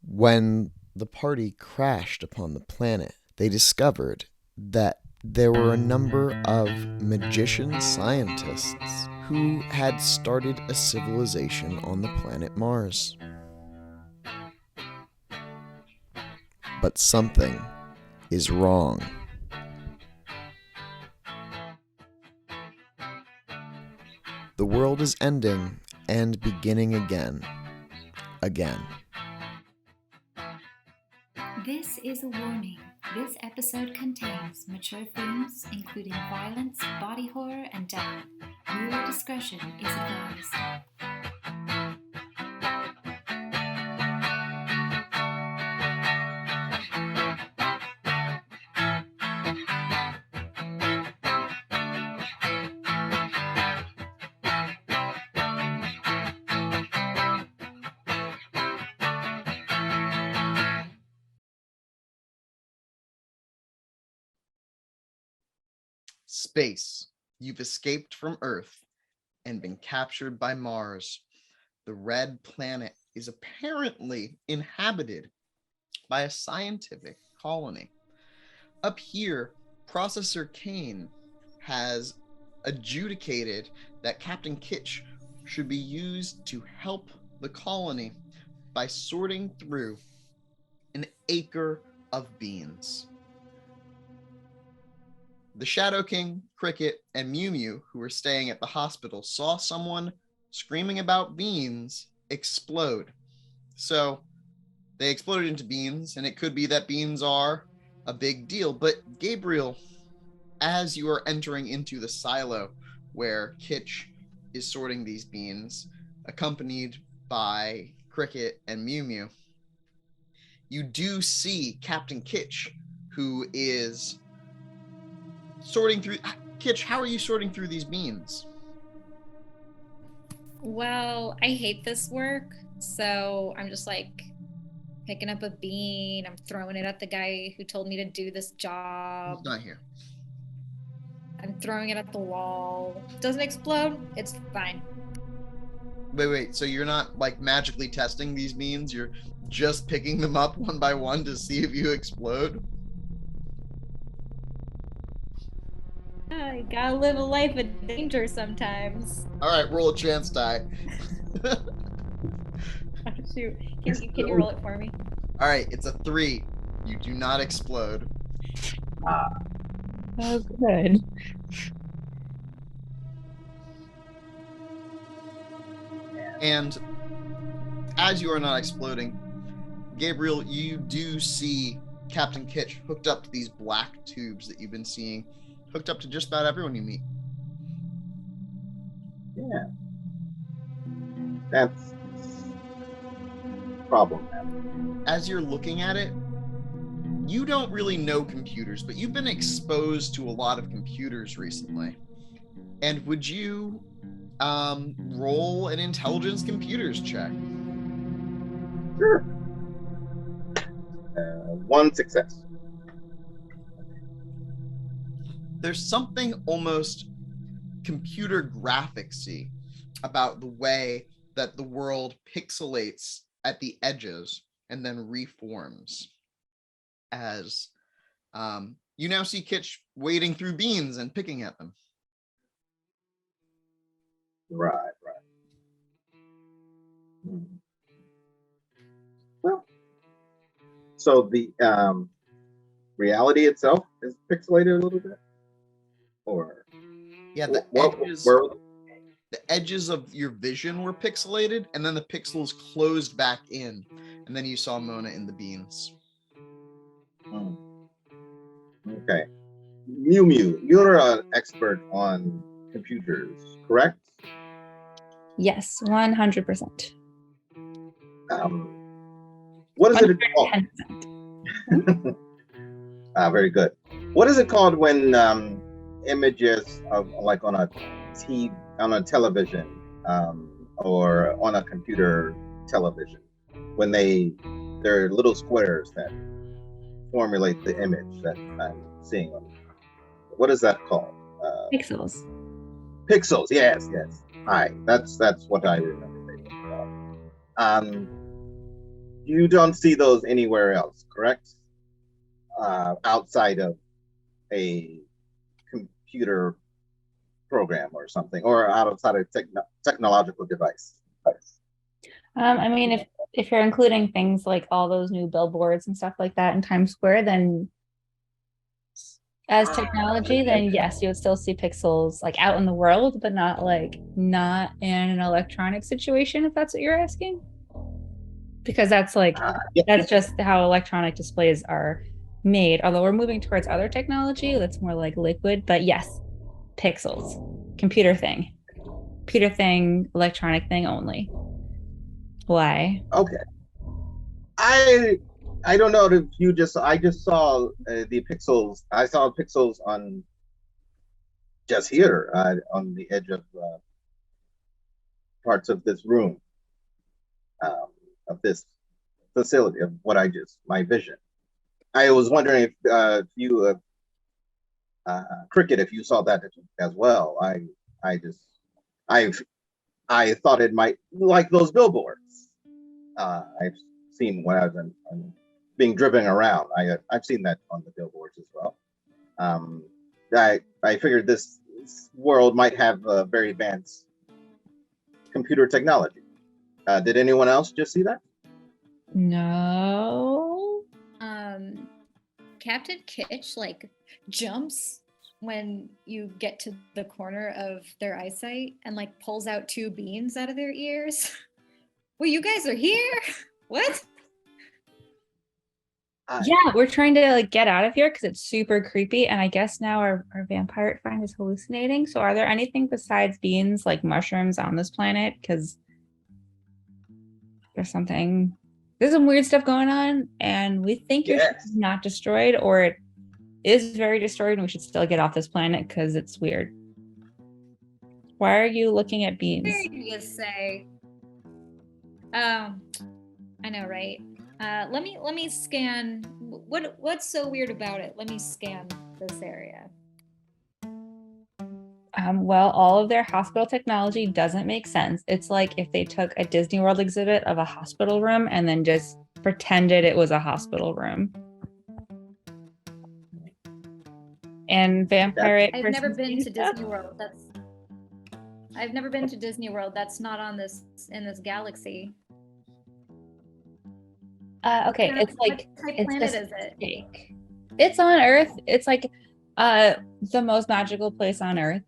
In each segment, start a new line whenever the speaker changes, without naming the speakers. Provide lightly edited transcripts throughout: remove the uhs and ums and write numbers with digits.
When the party crashed upon the planet, they discovered that there were a number of magician scientists who had started a civilization on the planet Mars. But something is wrong. The world is ending and beginning again. Again.
This is a warning. This episode contains mature themes, including violence, body horror, and death. Viewer discretion is advised.
Space. You've escaped from Earth and been captured by Mars. The red planet is apparently inhabited by a scientific colony. Up here, Processor Kane has adjudicated that Captain Kitch should be used to help the colony by sorting through an acre of beans. The Shadow King, Cricket, and Mew Mew, who were staying at the hospital, saw someone screaming about beans explode. So they exploded into beans, and it could be that beans are a big deal. But Gabriel, as you are entering into the silo where Kitch is sorting these beans, accompanied by Cricket and Mew Mew, you do see Captain Kitch, who is sorting through. Kitch, how are you sorting through these beans?
Well, I hate this work, so I'm just like picking up a bean, I'm throwing it at the guy who told me to do this job.
He's not here.
I'm throwing it at the wall. Doesn't explode, it's fine.
Wait, so you're not like magically testing these beans, you're just picking them up one by one to see if you explode?
You gotta live a life of danger sometimes.
All right, roll a chance die.
Oh, shoot. Can you roll it for me?
All right, it's a 3. You do not explode.
Oh, good.
And as you are not exploding, Gabriel, you do see Captain Kitch hooked up to these black tubes that you've been seeing, hooked up to just about everyone you meet.
Yeah. That's a problem.
As you're looking at it, you don't really know computers, but you've been exposed to a lot of computers recently. And would you roll an intelligence computers check?
Sure. 1 success.
There's something almost computer graphicsy about the way that the world pixelates at the edges and then reforms. As you now see Kitch wading through beans and picking at them.
Right. Well, so the reality itself is pixelated a little bit, or
yeah, the edges of your vision were pixelated, and then the pixels closed back in, and then you saw Mona in the beans.
Okay. Mew Mew, you're an expert on computers, correct?
Yes, 100%.
What is it called?
110%.
Very good. What is it called when images of like on a television or on a computer television, when they're little squares that formulate the image that I'm seeing on what is that called?
Pixels.
Pixels. Yes. Hi. That's what I remember. They were called. You don't see those anywhere else, correct? Outside of a computer program or something, or outside of technological device.
I mean, if you're including things like all those new billboards and stuff like that in Times Square, then as technology, then yes, you would still see pixels like out in the world, but not in an electronic situation, if that's what you're asking. Because that's that's just how electronic displays are made. Although we're moving towards other technology that's more like liquid, but yes, pixels, computer thing, electronic thing only. Why?
Okay. I don't know if you I just saw the pixels. I saw pixels on just here on the edge of parts of this room, of this facility, of what my vision. I was wondering if you, Cricket, if you saw that as well. I thought it might, like those billboards. I've seen when I've been being driven around. I've seen that on the billboards as well. I figured this world might have very advanced computer technology. Did anyone else just see that?
No.
Captain Kitch jumps when you get to the corner of their eyesight and pulls out 2 beans out of their ears. Well, you guys are here? What?
Yeah, we're trying to get out of here because it's super creepy, and I guess now our vampire friend is hallucinating. So are there anything besides beans, like mushrooms, on this planet? Because there's some weird stuff going on, and we think your ship is not destroyed, or it is very destroyed, and we should still get off this planet because it's weird. Why are you looking at beans?
What did you say? I know, right? Let me scan. What's so weird about it? Let me scan this area.
Well, all of their hospital technology doesn't make sense. It's like if they took a Disney World exhibit of a hospital room and then just pretended it was a hospital room. And vampire.
I've never been to Disney World. I've never been to Disney World. That's not in this galaxy.
Okay, it's like
what type planet is it?
Fake. It's on Earth. It's like the most magical place on Earth.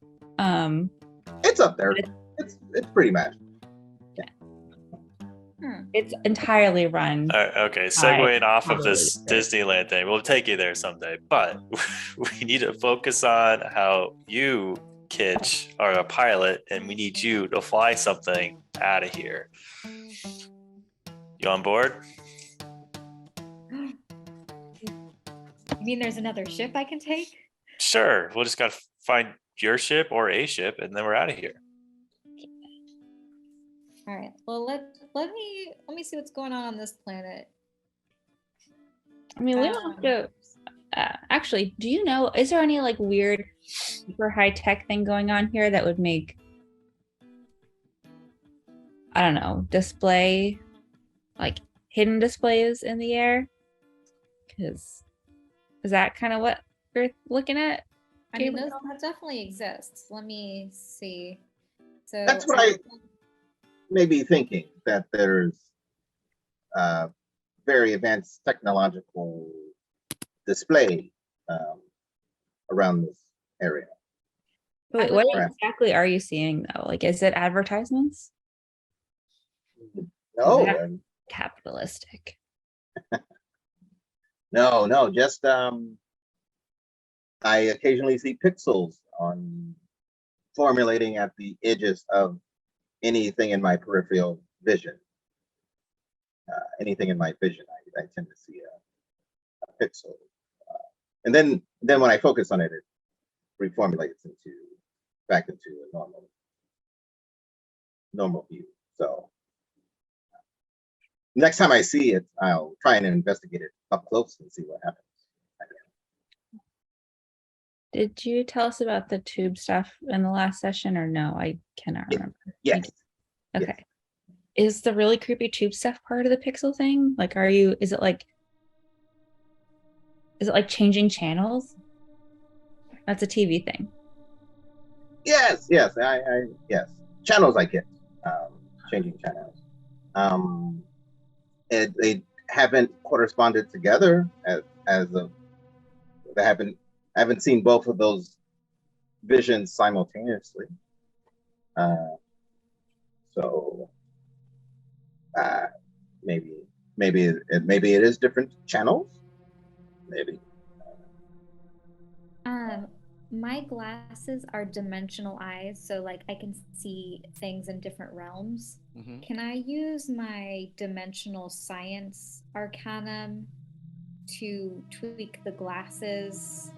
It's up there. It's pretty magical.
Yeah. It's entirely run.
Okay, segueing off of this Disneyland thing, we'll take you there someday. But we need to focus on how you, Kitch, are a pilot, and we need you to fly something out of here. You on board?
You mean there's another ship I can take?
Sure. We'll just gotta find your ship or a ship, and then we're out of here.
All right. Well, let me see what's going on this planet.
I mean, we don't have to. Actually, do you know? Is there any weird, super high tech thing going on here that would make, I don't know, display, hidden displays in the air? Because is that kind of what you're looking at?
I mean, that definitely exists. Let me see. So
that's what I may be thinking, that there's very advanced technological display around this area.
Wait, what exactly are you seeing though? Is it advertisements?
No.
Capitalistic.
No, just I occasionally see pixels on formulating at the edges of anything in my peripheral vision. Anything in my vision, I tend to see a pixel, and then when I focus on it, it reformulates back into a normal view. So next time I see it, I'll try and investigate it up close and see what happens.
Did you tell us about the tube stuff in the last session or no? I cannot remember.
Yes.
Okay. Is the really creepy tube stuff part of the pixel thing? Like, is it like changing channels? That's a TV thing.
Yes. Yes. Yes. Channels I get. Changing channels. They haven't corresponded together as of. I haven't seen both of those visions simultaneously. So maybe it is different channels. Maybe.
My glasses are dimensional eyes, so like I can see things in different realms.
Mhm.
Can I use my dimensional science arcanum to tweak the glasses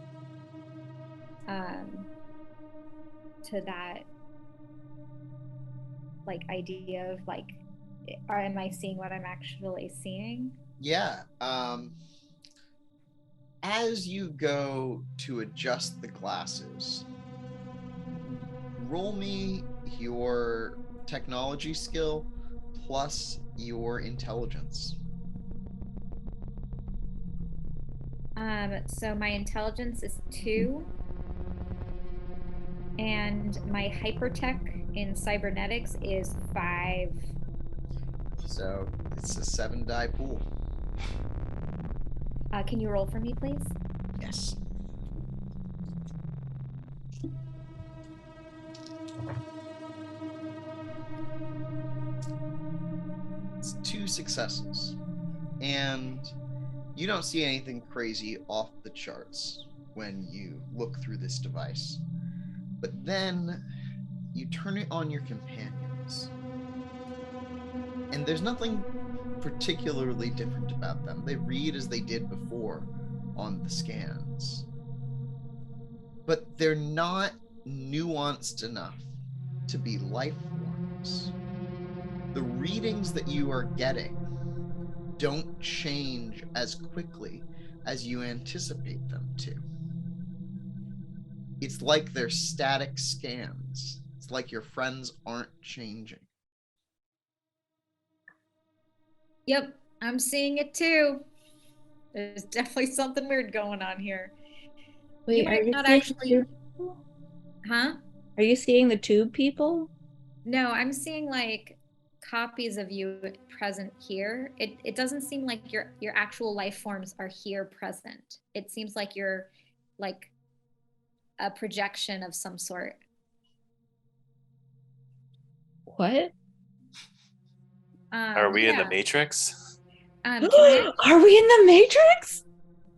to that like idea of like, am I seeing what I'm actually seeing?
Yeah. As you go to adjust the glasses, roll me your technology skill plus your intelligence.
So my intelligence is 2, and my hypertech in cybernetics is 5.
So it's a 7-die pool.
Can you roll for me, please?
Yes. It's 2 successes. And you don't see anything crazy off the charts when you look through this device. But then you turn it on your companions. And there's nothing particularly different about them. They read as they did before on the scans. But they're not nuanced enough to be life forms. The readings that you are getting don't change as quickly as you anticipate them to. It's like they're static scans. It's like your friends aren't changing.
Yep, I'm seeing it too. There's definitely something weird going on here.
Wait,
might
are you
not
seeing
actually-
tube?
Huh?
Are you seeing the tube people?
No, I'm seeing like copies of you present here. It doesn't seem like your actual life forms are here present. It seems like you're like a projection of some sort.
What?
Are we in the
Yeah.
Matrix?
Are we in the Matrix?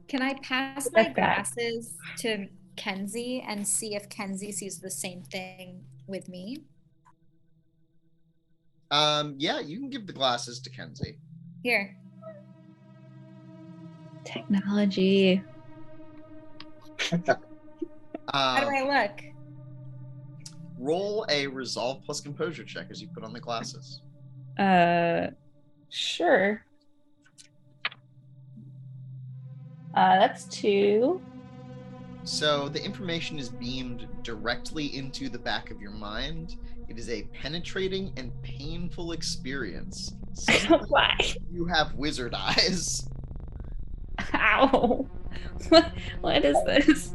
Can I pass my
That's bad.
glasses to Kenzie and see if Kenzie sees the same thing with me?
Yeah, you can give the glasses to Kenzie.
Here.
Technology.
How do I look?
Roll a resolve plus composure check as you put on the glasses.
Sure. That's 2.
So the information is beamed directly into the back of your mind. It is a penetrating and painful experience. Suddenly,
Why?
you have wizard eyes.
Ow. What is this?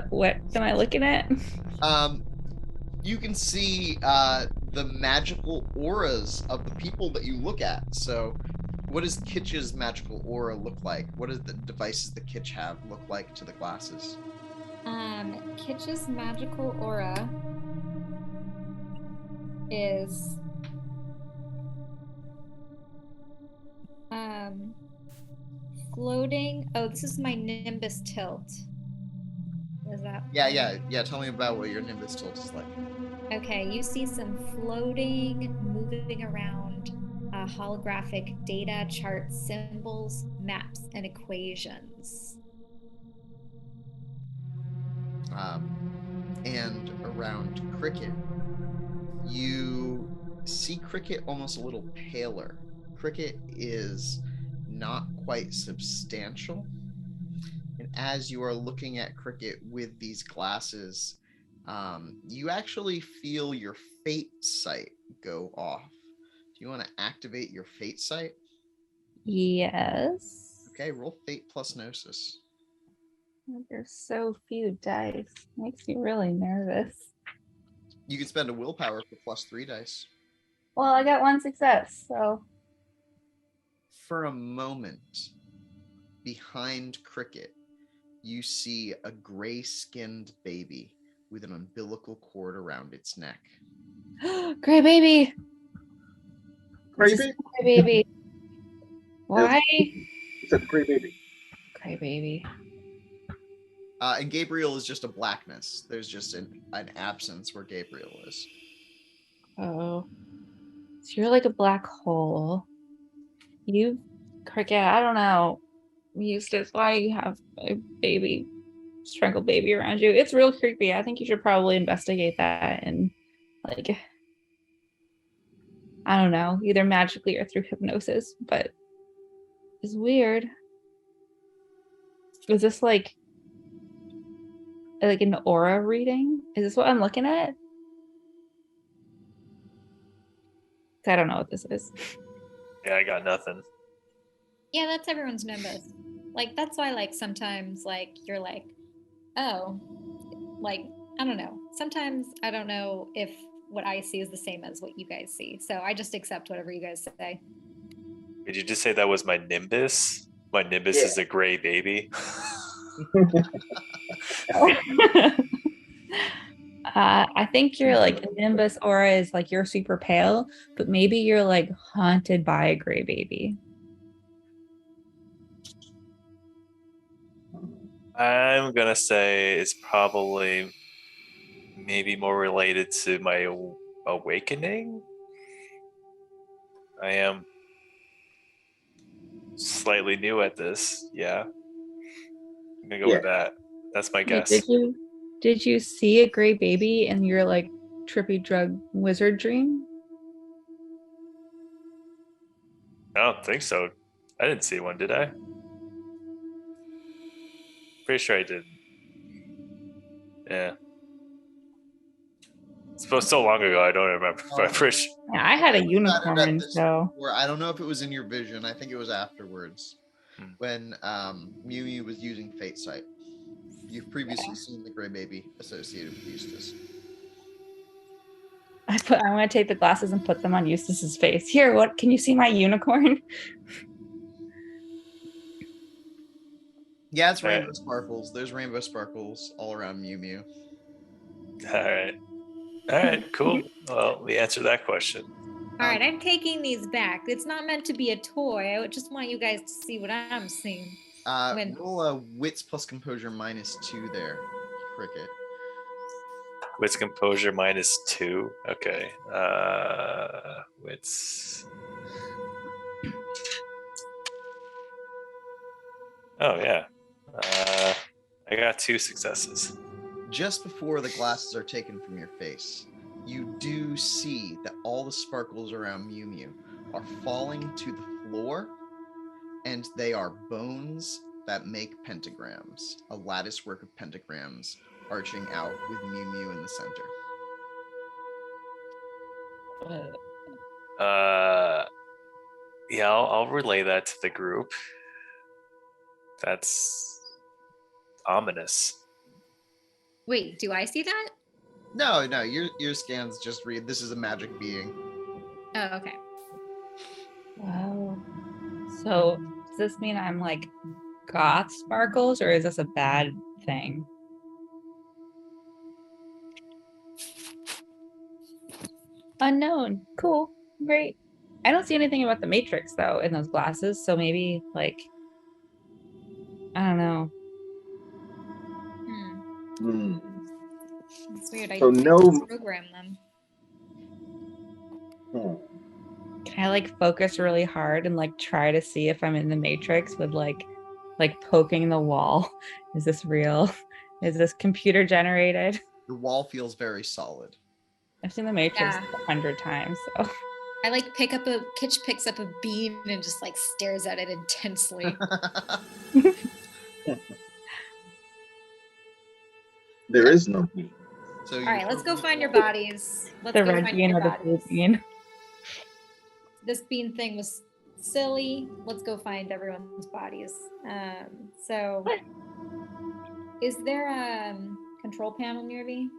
What am I looking at?
You can see the magical auras of the people that you look at. So what does Kitch's magical aura look like? What does the devices that Kitch have look like to the glasses?
Kitch's magical aura is floating. Oh, this is my nimbus tilt. Is that?
Yeah. Tell me about what your nimbus tilt is like.
Okay, you see some floating, moving around holographic data, charts, symbols, maps, and equations.
And around Cricket, you see Cricket almost a little paler. Cricket is not quite substantial. And as you are looking at Cricket with these glasses, you actually feel your fate sight go off. Do you want to activate your fate sight?
Yes.
Okay, roll fate plus gnosis.
There's so few dice. Makes me really nervous.
You can spend a willpower for +3 dice.
Well, I got 1 success, so.
For a moment, behind Cricket, you see a gray-skinned baby with an umbilical cord around its neck.
Gray baby.
Gray
This is
baby?
Gray baby. Why?
It's a gray baby.
Gray baby.
And Gabriel is just a blackness. There's just an absence where Gabriel is.
Oh. So you're like a black hole. You, Cricket, I don't know. Eustace, why do you have a baby, strangled baby around you? It's real creepy. I think you should probably investigate that and, like, I don't know, either magically or through hypnosis, but it's weird. Is this like an aura reading? Is this what I'm looking at? I don't know what this is.
Yeah, I got nothing.
Yeah, that's everyone's nimbus. Like, that's why, like, sometimes, like, you're like, oh, like, I don't know. Sometimes I don't know if what I see is the same as what you guys see. So I just accept whatever you guys say.
Did you just say that was my nimbus? My nimbus is a gray baby.
I think your like nimbus aura is like you're super pale, but maybe you're like haunted by a gray baby.
I'm gonna say it's probably maybe more related to my awakening. I am slightly new at this. Yeah, I'm gonna go with that. That's my guess.
Did you see a gray baby in your like trippy drug wizard dream?
I don't think so. I didn't see one, did I? Pretty sure I did. Yeah. It's so long ago, I don't remember. But I'm pretty sure.
Yeah, I had a
Decided
unicorn,
at this
so
Or I don't know if it was in your vision. I think it was afterwards when Mew Mew was using Fate Sight. You've previously seen the gray baby associated with Eustace.
I'm gonna take the glasses and put them on Eustace's face. Here, what can you see my unicorn?
Yeah, it's rainbow sparkles. There's rainbow sparkles all around Mew Mew.
All right, cool. Well, we answered that question.
All right, I'm taking these back. It's not meant to be a toy. I just want you guys to see what I'm seeing.
Roll a wits plus composure -2 there, Cricket.
Wits composure -2. Okay. Wits. Oh yeah. I got 2 successes.
Just before the glasses are taken from your face, you do see that all the sparkles around Mew Mew are falling to the floor, and they are bones that make pentagrams, a lattice work of pentagrams arching out with Mew Mew in the center.
Yeah, I'll relay that to the group. That's ominous.
Wait, do I see that?
No, your scans just read this is a magic being.
Oh, okay.
Wow. So does this mean I'm like goth sparkles, or is this a bad thing? Unknown. Cool. Great. I don't see anything about the Matrix though in those glasses, so maybe like I don't know.
It's weird.
So no
program them.
Can I like focus really hard and like try to see if I'm in the Matrix with like poking the wall? Is this real? Is this computer generated?
The wall feels very solid.
I've seen the Matrix 100 times, so
I like Kitch picks up a bean and just like stares at it intensely.
There is no bean.
So
All right, let's go find your bodies. Let's
The
go
red
find
bean
your
or the blue
bodies.
bean.
This bean thing was silly. Let's go find everyone's bodies. So, is there a control panel near me?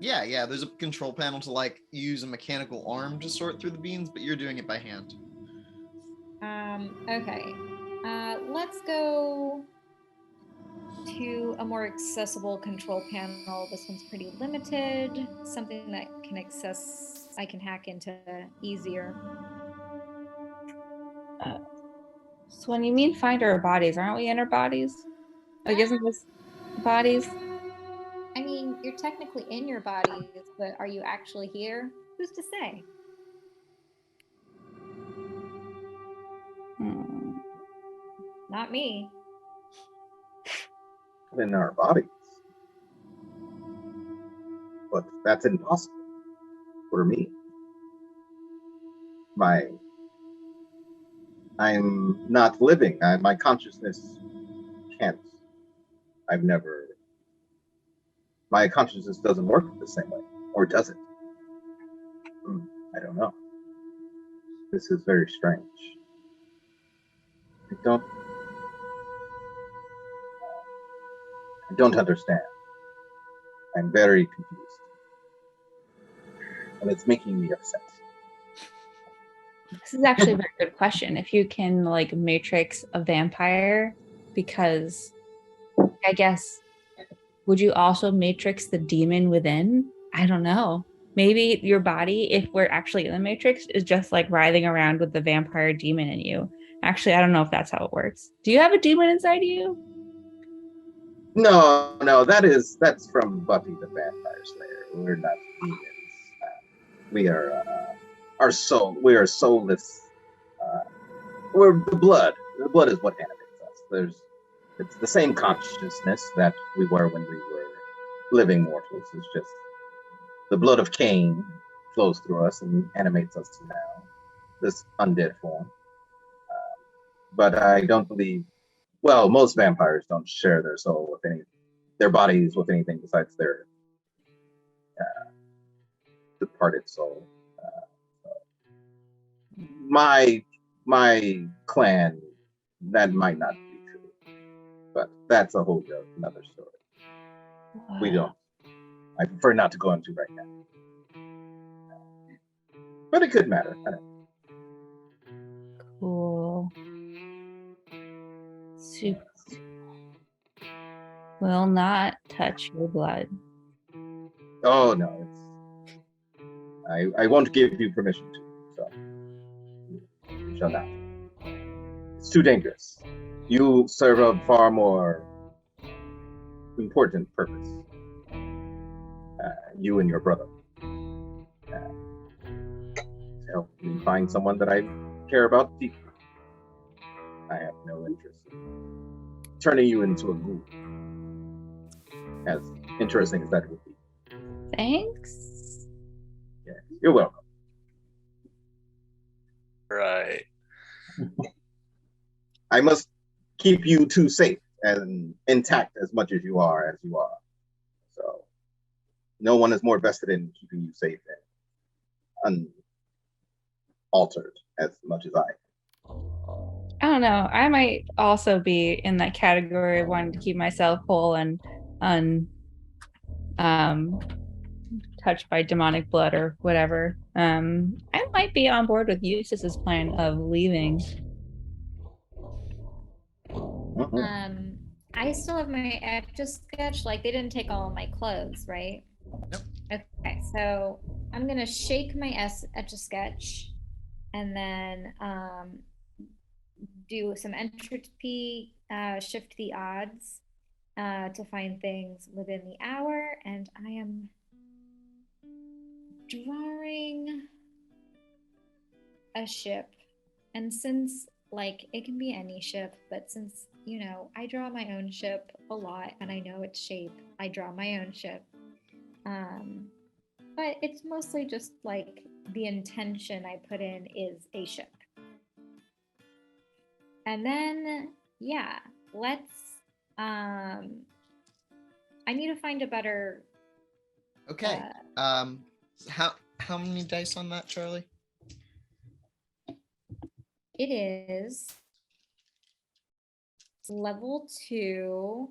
Yeah. There's a control panel to like use a mechanical arm to sort through the beans, but you're doing it by hand.
Okay. Let's go to a more accessible control panel. This one's pretty limited. Something that I can hack into easier.
So when you mean find our bodies, aren't we in our bodies? Like, isn't this bodies?
I mean, you're technically in your bodies, but are you actually here? Who's to say? Not me.
In our bodies. But that's impossible for me. I'm not living. My consciousness can't. My consciousness doesn't work the same way. Or does it? I don't know. This is very strange. I don't understand. I'm very confused. And it's making me upset.
This is actually a very good question. If you can like matrix a vampire, because I guess, would you also matrix the demon within? I don't know. Maybe your body, if we're actually in the matrix, is just like writhing around with the vampire demon in you. Actually, I don't know if that's how it works. Do you have a demon inside you?
No, that's from Buffy the Vampire Slayer. We're not demons. We are our soul. We are soulless. We're the blood. The blood is what animates us. It's the same consciousness that we were when we were living mortals. It's just the blood of Cain flows through us and animates us now. This undead form. But I don't believe. Well, most vampires don't share their soul with their bodies with anything besides their departed soul. My clan, that might not be true, but that's a whole another story. I prefer not to go into right now. But it could matter. I don't know.
Cool. Super. Will not touch your blood.
Oh no, I won't give you permission to, so you shall not. It's too dangerous. You serve a far more important purpose. You and your brother. To help me find someone that I care about deeply. I have no interest in turning you into a ghoul. As interesting as that would be.
Thanks.
Yeah, you're welcome.
Right.
I must keep you two safe and intact as much as you are. So no one is more vested in keeping you safe and unaltered as much as I.
I don't know. I might also be in that category of wanting to keep myself whole and touched by demonic blood or whatever. I might be on board with Eustace's plan of leaving.
I still have my etch-a-sketch. Like, they didn't take all of my clothes, right?
Nope.
Okay, so I'm gonna shake my etch-a-sketch and then do some entropy, shift the odds to find things within the hour, and I am drawing a ship. And since, like, it can be any ship, but since, you know, I draw my own ship a lot and I know its shape, I draw my own ship. But it's mostly just like the intention I put in is a ship. And then, yeah, let's, I I need to find a better.
Okay. How many dice on that, Charlie?
It is level 2.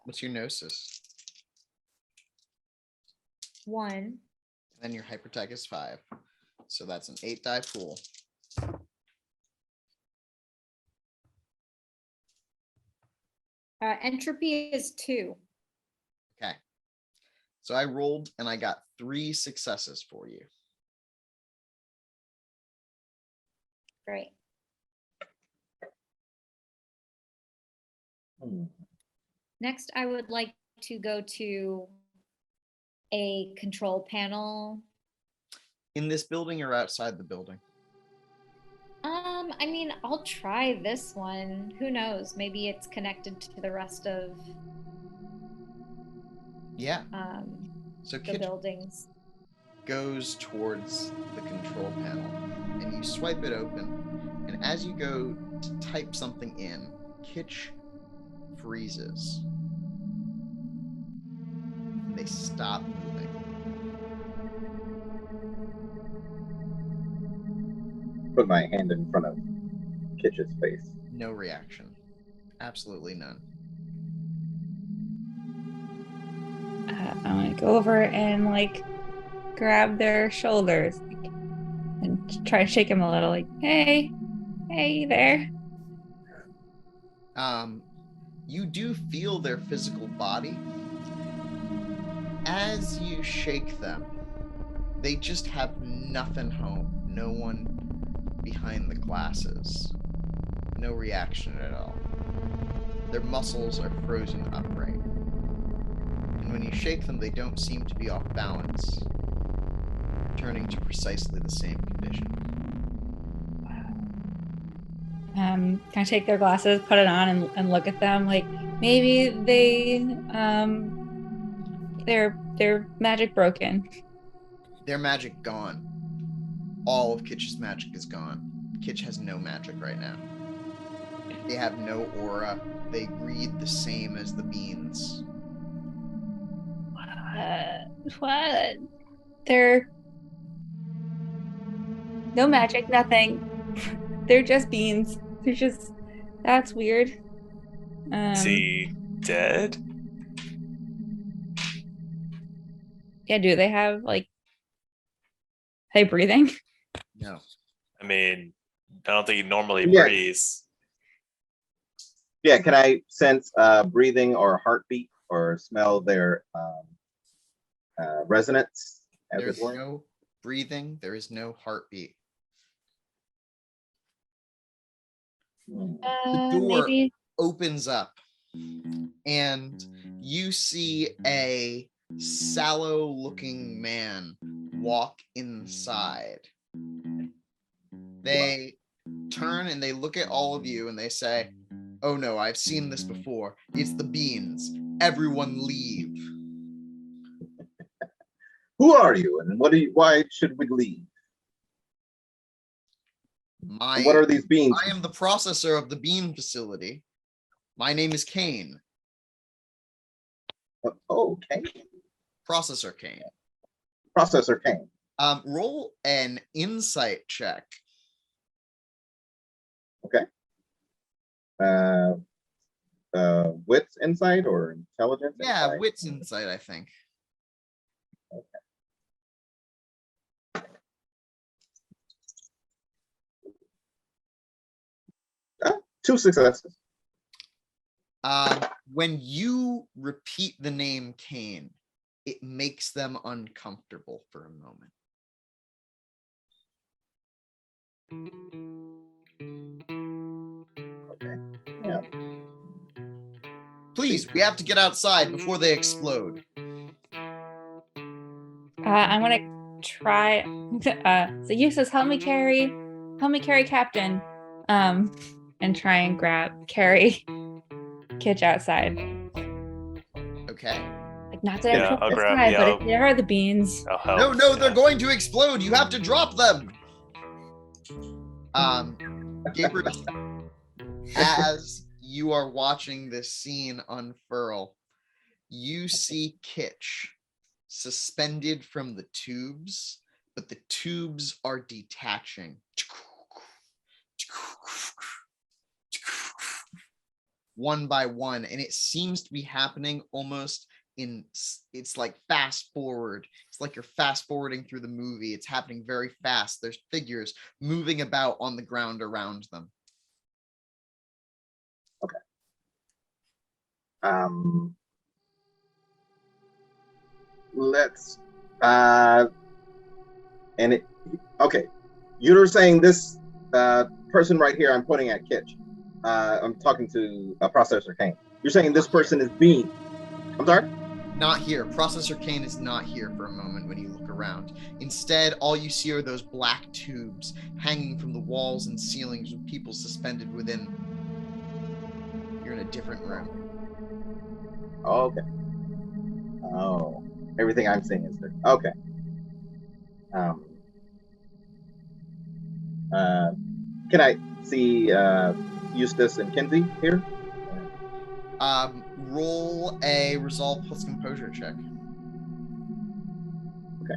What's your gnosis?
1.
Then your hypertech is 5. So that's an 8 die pool.
Entropy is 2.
Okay. So I rolled and I got 3 successes for you.
Great. Next, I would like to go to a control panel.
In this building or outside the building?
I mean, I'll try this one. Who knows? Maybe it's connected to the rest of
Yeah. So
the
Kitch
buildings.
goes towards the control panel and you swipe it open. And as you go to type something in, Kitch freezes. And they stop moving.
Put my hand in front of Kitch's face.
No reaction. Absolutely none.
I want to go over and like grab their shoulders and try to shake them a little. Like, hey there.
You do feel their physical body. As you shake them, they just have nothing home. No one behind the glasses. No reaction at all. Their muscles are frozen upright. And when you shake them, they don't seem to be off balance, returning to precisely the same condition.
Can I take their glasses, put it on, and look at them? Like maybe they're magic broken.
Their magic gone. All of Kitch's magic is gone. Kitch has no magic right now. They have no aura. They read the same as the beans.
What? They're no magic, nothing. They're just beans. They're just. That's weird.
Is he dead?
Yeah. Do they have like? Are they breathing?
No.
I mean, I don't think he normally
Yeah.
breathes.
Yeah, can I sense breathing or heartbeat or smell their resonance, as
There's
it were?
no breathing. There is no heartbeat. The door
Maybe.
opens up and you see a sallow looking man walk inside. They turn and they look at all of you and they say, "Oh no, I've seen this before. It's the beans. Everyone leave."
Who are you, and what do you? Why should we leave? And what are these beans?
I am the processor of the bean facility. My name is Kane.
Oh, Kane.
Processor Kane.
Processor Kane.
Roll an insight check.
Okay. Wits insight or intelligence?
Yeah,
insight?
wits insight, I think.
Okay. 2 successes.
When you repeat the name Kane, it makes them uncomfortable for a moment.
Okay. Yeah.
Please, we have to get outside before they explode.
I'm gonna try. So Eustace, help me carry Captain. And try and carry Kitch outside.
Okay.
Like not that
Yeah,
I trust
I'll
this
grab
guy,
the
but
elk.
if there are the beans.
I'll help.
No,
yeah.
they're going to explode. You have to drop them. Gabriel, as you are watching this scene unfurl, you see Kitch suspended from the tubes, but the tubes are detaching. One by one, and it seems to be happening almost it's like fast forward. It's like you're fast forwarding through the movie. It's happening very fast. There's figures moving about on the ground around them.
Okay. Let's okay. You're saying this person right here, I'm pointing at Kitch. I'm talking to Processor Kane. You're saying this person is Bean. I'm sorry?
Not here. Processor Kane is not here for a moment when you look around. Instead, all you see are those black tubes hanging from the walls and ceilings with people suspended within. You're in a different room.
Oh, okay. Oh, everything I'm seeing is there. Okay. Can I see Eustace and Kenzie here?
Roll a resolve plus composure check.
Okay.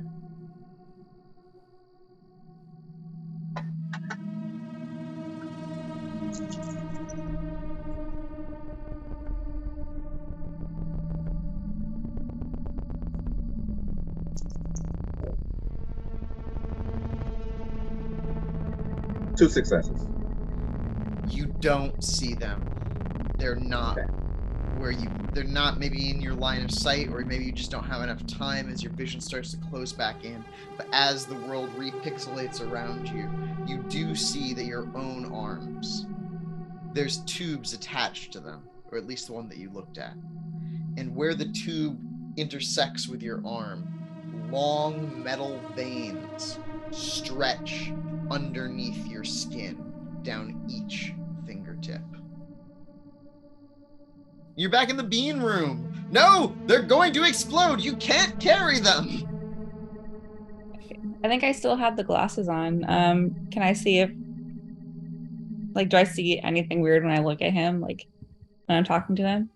Two successes.
You don't see them. They're not
Okay.
they're not maybe in your line of sight, or maybe you just don't have enough time as your vision starts to close back in. But as the world repixelates around you, you do see that your own arms, there's tubes attached to them, or at least the one that you looked at. And where the tube intersects with your arm, long metal veins stretch underneath your skin down each fingertip. You're back in the bean room. No, they're going to explode. You can't carry them.
I think I still have the glasses on. Can I see if, like, do I see anything weird when I look at him, like, when I'm talking to him?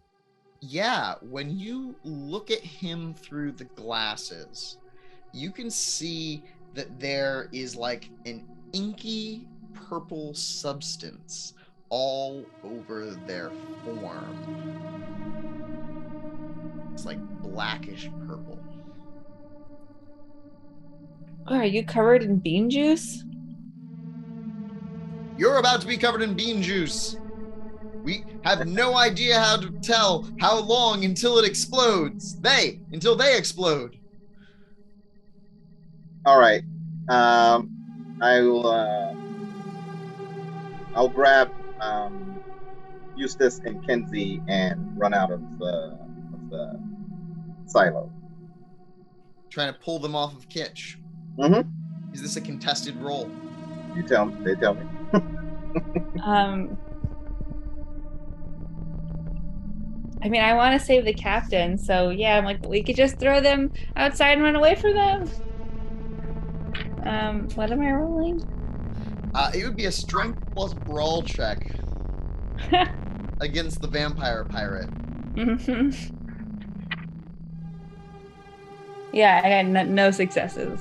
Yeah, when you look at him through the glasses, you can see that there is like an inky purple substance all over their form. It's like blackish purple.
Oh, are you covered in bean juice?
You're about to be covered in bean juice. We have no idea how to tell how long until it explodes. Until they explode.
All right. I'll grab Eustace and Kenzie and run out of the silo.
Trying to pull them off of Kitch.
Mm-hmm.
Is this a contested roll?
They tell me.
I mean, I want to save the captain, so yeah, I'm like, we could just throw them outside and run away from them. What am I rolling?
It would be a strength plus brawl check against the vampire pirate.
Yeah, I got no successes.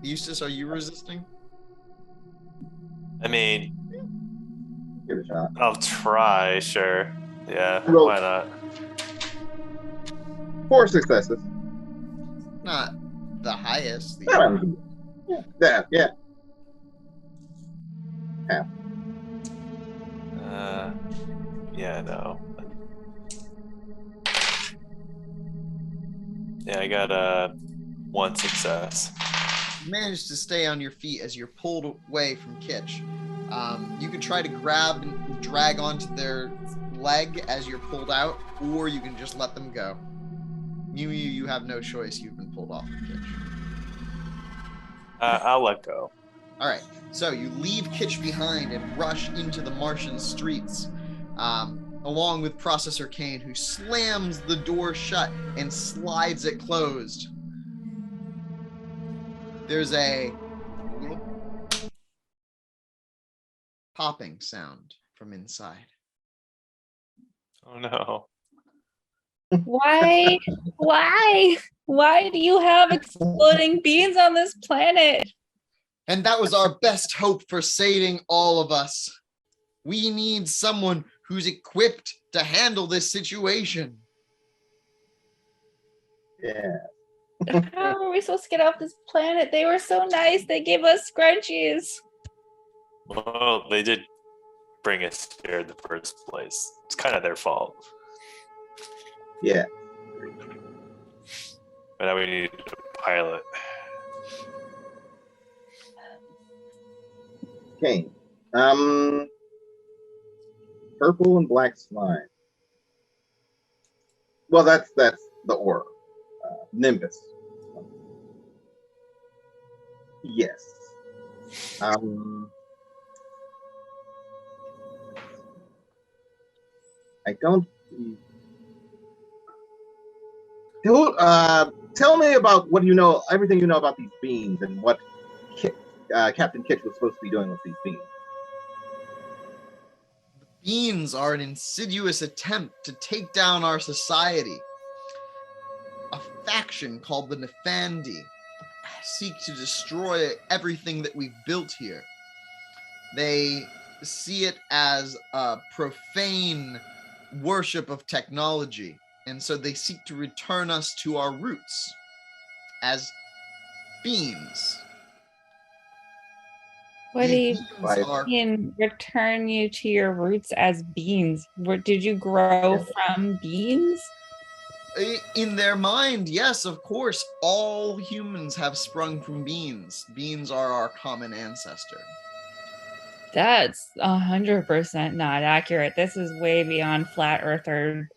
Eustace, are you resisting?
I mean,
Give it a shot.
I'll try, sure. Yeah,
Roll.
why not?
4 successes.
Not the highest.
Yeah.
Yeah, no. Yeah, I got 1 success.
You managed to stay on your feet as you're pulled away from Kitch. You can try to grab and drag onto their leg as you're pulled out, or you can just let them go. You have no choice. You've been pulled off of Kitch.
I'll let go.
All right, so you leave Kitch behind and rush into the Martian streets, along with Processor Kane, who slams the door shut and slides it closed. there's a popping sound from inside.
Oh no.
Why? Why do you have exploding beans on this planet?
And that was our best hope for saving all of us. We need someone who's equipped to handle this situation.
Yeah.
How are we supposed to get off this planet? They were so nice. They gave us scrunchies.
Well, they did bring us here in the first place. It's kind of their fault.
Yeah.
But now we need a pilot.
Okay. Purple and black slime. Well, that's the aura. Nimbus. Yes. I don't. Tell me about what you know, everything you know about these beans and what Captain Kitch was supposed to be doing with these beans.
Beans are an insidious attempt to take down our society. A faction called the Nefandi seek to destroy everything that we've built here. They see it as a profane worship of technology, and so they seek to return us to our roots as beings.
What do you
Beans are-
mean return you to your roots as beans? Did you grow from beans?
In their mind, yes, of course, all humans have sprung from beans. Beans are our common ancestor.
That's 100% not accurate. This is way beyond flat earther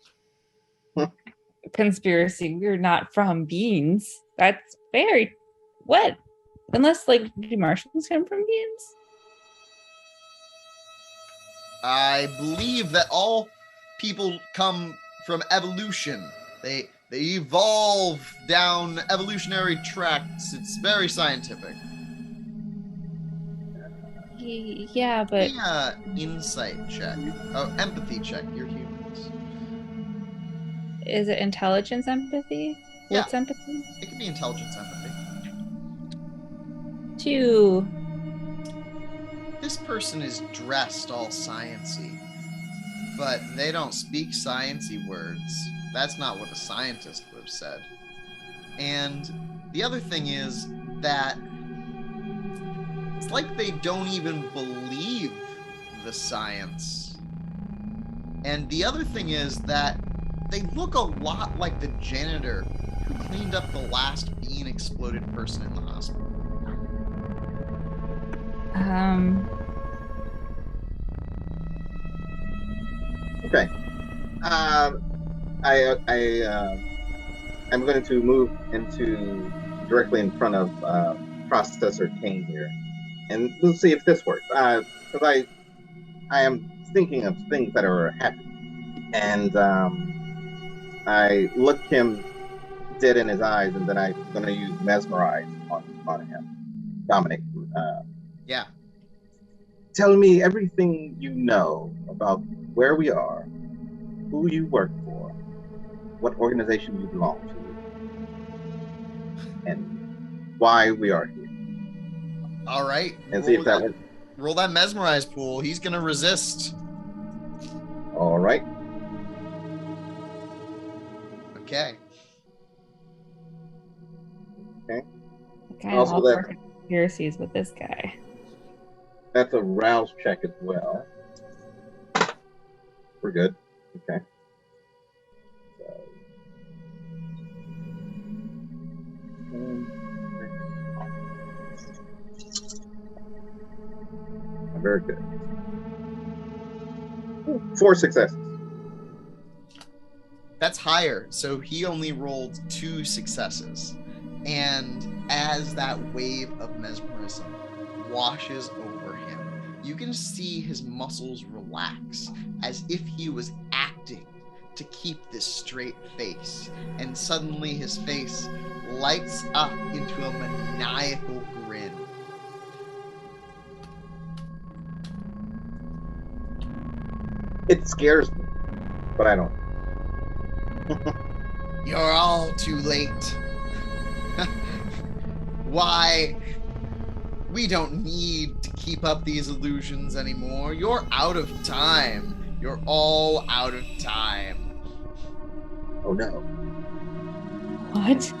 conspiracy. We're not from beans. That's very what? Unless do Martians come from beans?
I believe that all people come from evolution. They evolve down evolutionary tracks. It's very scientific.
Yeah, but
Insight check. Oh, empathy check. You're humans.
is it intelligence empathy?
Yeah.
What's empathy?
It could be intelligence empathy.
2.
This person is dressed all sciencey, but they don't speak sciencey words. That's not what a scientist would have said. And the other thing is that it's like they don't even believe the science. And the other thing is that they look a lot like the janitor who cleaned up the last bean exploded person in the hospital.
Okay. I'm going to move into directly in front of Processor Kane here, and we'll see if this works. Because I am thinking of things that are happening, and I look him dead in his eyes, and then I'm going to use Mesmerize on him. Dominate.
Yeah.
Tell me everything you know about where we are, who you work for, what organization you belong to, and why we are here.
All right.
And see if that works.
Roll that Mesmerize pool. He's going to resist.
All right.
Okay.
I kind of
Also
love
that-
working conspiracies with this guy.
That's a rouse check as well. We're good. Okay. So, very good. 4 successes.
That's higher. So he only rolled 2 successes. And as that wave of mesmerism washes over him, you can see his muscles relax as if he was acting to keep this straight face. And suddenly his face lights up into a maniacal grin.
It scares me, but I don't.
You're all too late. Why? We don't need to keep up these illusions anymore. You're out of time. You're all out of time.
Oh no.
What?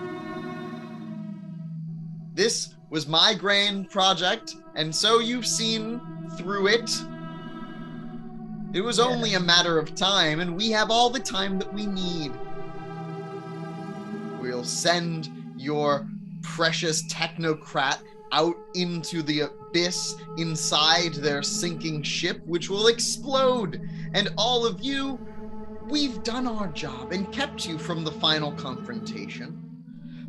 This was my grand project, and so you've seen through it. It was only a matter of time, and we have all the time that we need. We'll send your precious technocrat out into the abyss inside their sinking ship, which will explode. And all of you, we've done our job and kept you from the final confrontation.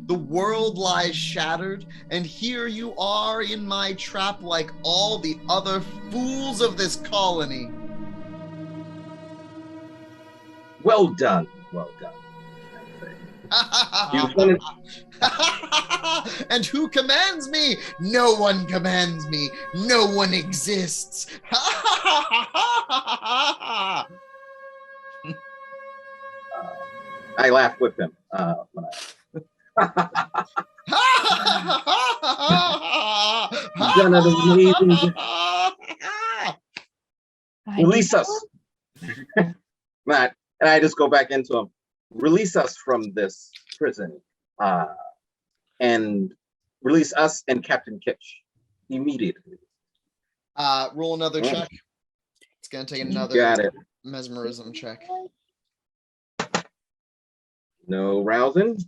The world lies shattered, and here you are in my trap like all the other fools of this colony.
Well done. Well done. You've done it.
And who commands me? No one commands me. No one exists.
I laughed with him. When You've done an amazing. Release us, Matt. And I just go back into him. Release us from this prison, and release us and Captain Kitch immediately.
Roll another check. It's gonna take another
Got it.
mesmerism check.
No rousing.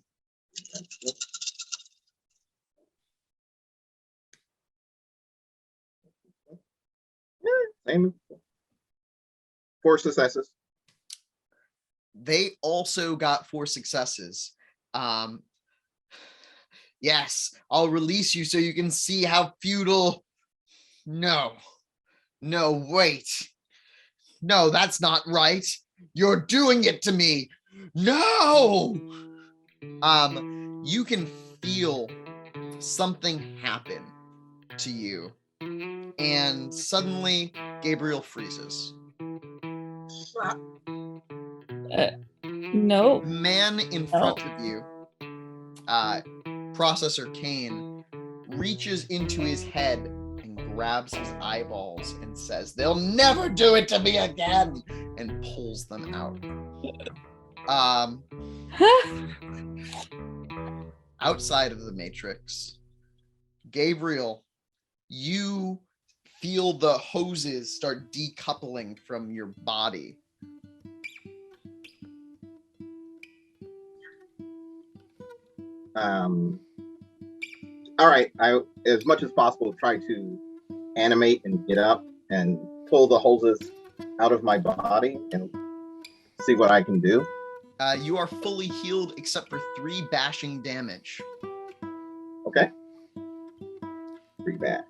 Same. 4 successes.
They also got 4 successes. Yes, I'll release you so you can see how futile. No, wait. No, that's not right. You're doing it to me. No. You can feel something happen to you, and suddenly Gabriel freezes.
No.
The man in front of you, Processor Kane, reaches into his head and grabs his eyeballs and says, "They'll never do it to me again," and pulls them out. Outside of the Matrix, Gabriel, you feel the hoses start decoupling from your body.
All right, I, as much as possible, try to animate and get up and pull the hoses out of my body and see what I can do.
You are fully healed except for 3 bashing damage.
Okay. 3 bash.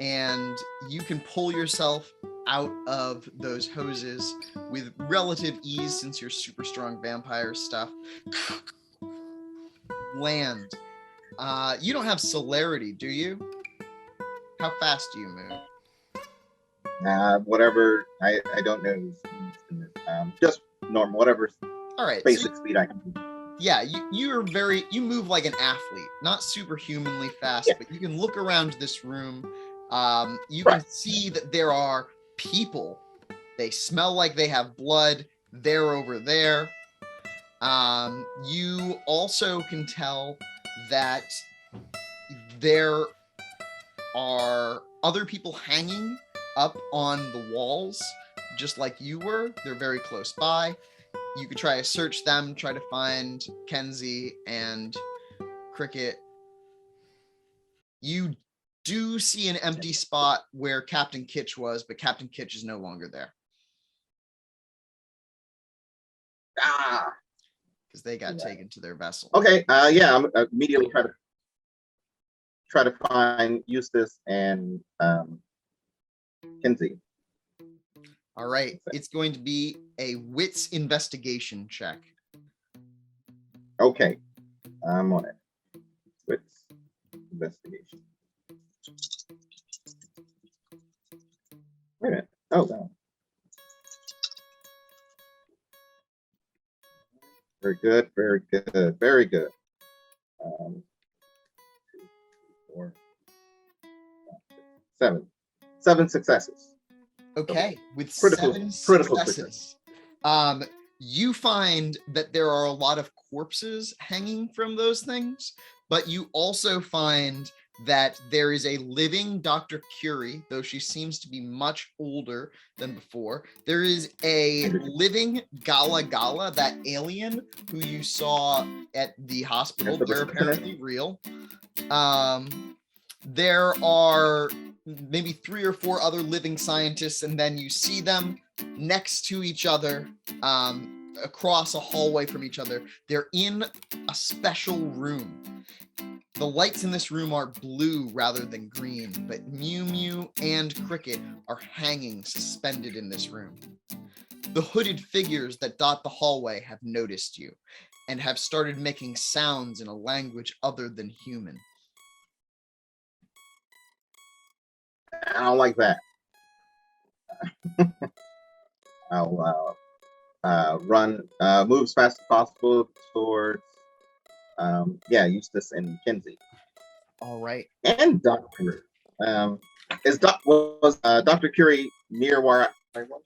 And you can pull yourself out of those hoses with relative ease since you're super strong vampire stuff. Land. You don't have celerity, do you? How fast do you move?
Whatever. I don't know. Just normal. Whatever.
All right.
Basic speed I can do.
Yeah, you move like an athlete, not superhumanly fast, but you can look around this room. You can see that there are people. They smell like they have blood. They're over there. You also can tell that there are other people hanging up on the walls, just like you were. They're very close by. You could try to search them, try to find Kenzie and Cricket. You do see an empty spot where Captain Kitch was, but Captain Kitch is no longer there. Because they got taken to their vessel.
Okay. Yeah. I'm immediately try to find Eustace and Kenzie.
All right. It's going to be a wits investigation check.
Okay. I'm on it. Wits investigation. Wait a minute. Oh, no. Very good. Very good. Very good. 2, 4, 7. 7 successes.
Okay, with
Critical-
7
critical
successes, you find that there are a lot of corpses hanging from those things, but you also find that there is a living Dr. Curie, though she seems to be much older than before. There is a living Gala Gala, that alien who you saw at the hospital. They're apparently real. There are maybe 3 or 4 other living scientists, and then you see them next to each other, across a hallway from each other. They're in a special room. The lights in this room are blue rather than green, but Mew Mew and Cricket are hanging suspended in this room. The hooded figures that dot the hallway have noticed you and have started making sounds in a language other than human.
I don't like that. I'll run, move as fast as possible towards, Eustace and Kenzie.
All right.
And Dr. Was Dr. Curie near where I was?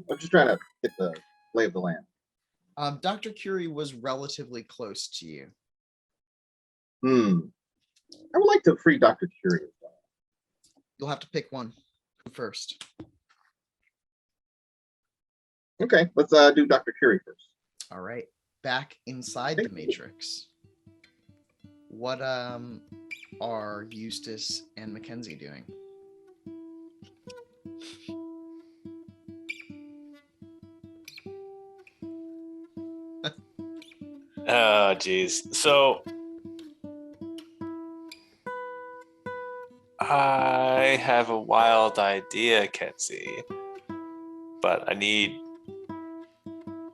I'm just trying to get the lay of the land.
Dr. Curie was relatively close to you.
I would like to free Dr. Curie.
You'll have to pick one first.
Okay, let's do Dr. Curie first.
All right. Back inside the Matrix. What are Eustace and Mackenzie doing?
Oh, geez. So I have a wild idea, Kenzie, but I need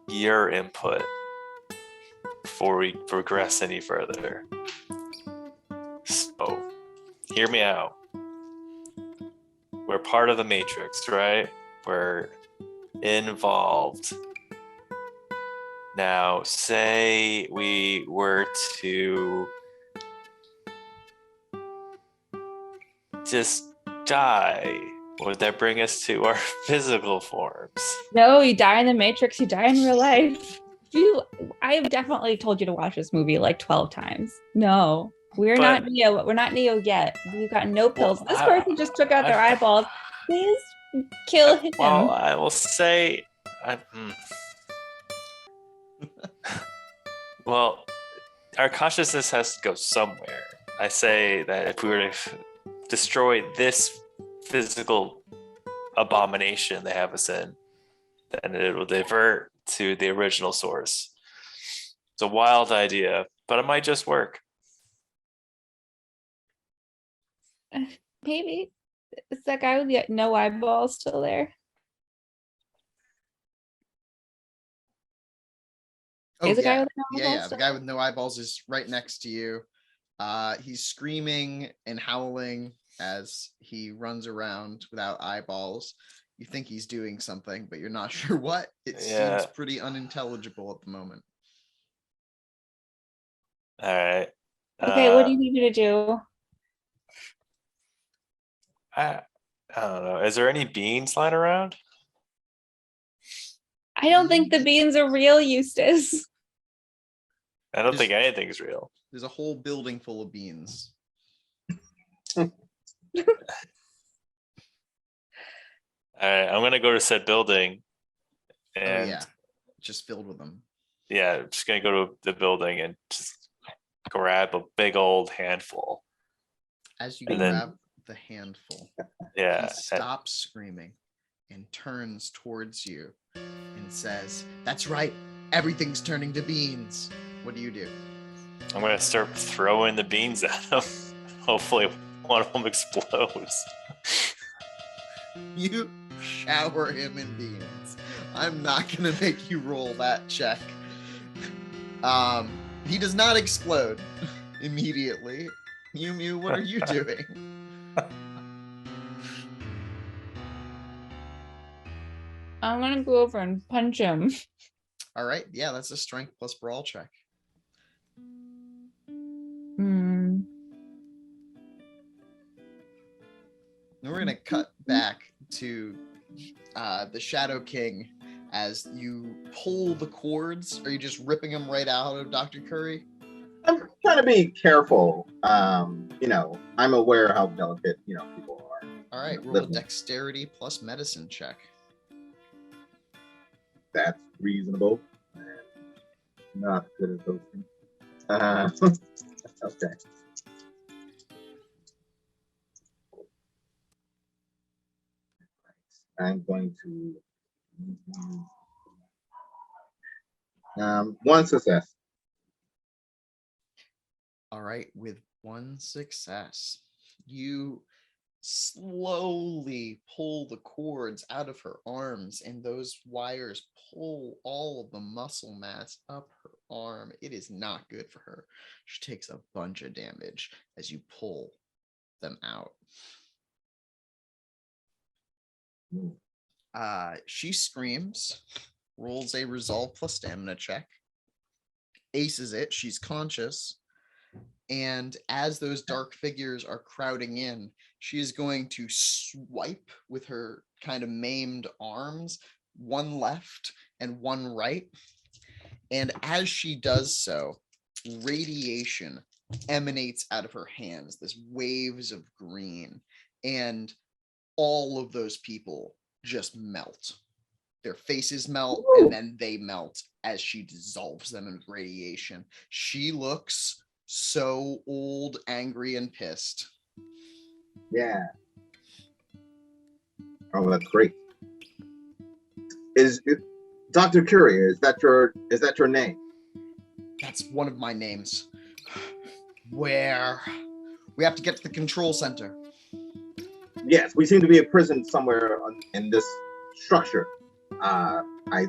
your input before we progress any further. So, hear me out. We're part of the Matrix, right? We're involved. Now, say we were to just die. Would that bring us to our physical forms?
No, you die in the Matrix, you die in real life. I've definitely told you to watch this movie like 12 times. No, not Neo. We're not Neo yet. We've got no pills. This person just took out their eyeballs. Please kill him.
Well, I will say... Well, our consciousness has to go somewhere. I say that if we were to destroy this physical abomination they have us in, then it will divert to the original source. It's a wild idea, but it might just work.
Maybe. Is that guy with the no eyeballs still there?
Oh,
Is the guy
yeah.
with no eyeballs
The
still
guy with no eyeballs is right next to you. He's screaming and howling as he runs around without eyeballs. You think he's doing something, but you're not sure what. It seems pretty unintelligible at the moment.
All right.
Okay, what do you need me to do?
I don't know. Is there any beans lying around?
I don't think the beans are real, Eustace.
I don't think anything's real.
There's a whole building full of beans.
All right, I'm gonna go to said building, and
just filled with them.
Yeah, I'm just gonna go to the building and just grab a big old handful.
As you grab the handful, he stops screaming and turns towards you and says, "That's right, everything's turning to beans." What do you do?
I'm gonna start throwing the beans at him. Hopefully one of them explodes.
You shower him in beans. I'm not gonna make you roll that check. He does not explode immediately. Mew Mew, what are you doing?
I'm gonna go over and punch him.
All right, yeah, that's a strength plus brawl check.
Hmm.
And we're gonna cut back to the Shadow King as you pull the cords. Are you just ripping them right out of Dr. Curry?
I'm trying to be careful. You know, I'm aware how delicate, you know, people are.
All right, roll a
Living.
dexterity plus medicine check.
That's reasonable. Not good at those things. Okay. I'm going to one success.
All right, with one success, you slowly pull the cords out of her arms, and those wires pull all of the muscle mass up her arm. It is not good for her. She takes a bunch of damage as you pull them out. She screams, rolls a resolve plus stamina check, aces it. She's conscious. And as those dark figures are crowding in, she is going to swipe with her kind of maimed arms, one left and one right. And as she does so, radiation emanates out of her hands, this waves of green, and all of those people just melt. Their faces melt, and then they melt as she dissolves them in radiation. She looks so old, angry, and pissed.
Yeah. Oh, that's great. Is it, Dr. Curie? Is that your name?
That's one of my names. Where? We have to get to the control center.
Yes, we seem to be a prison somewhere in this structure. I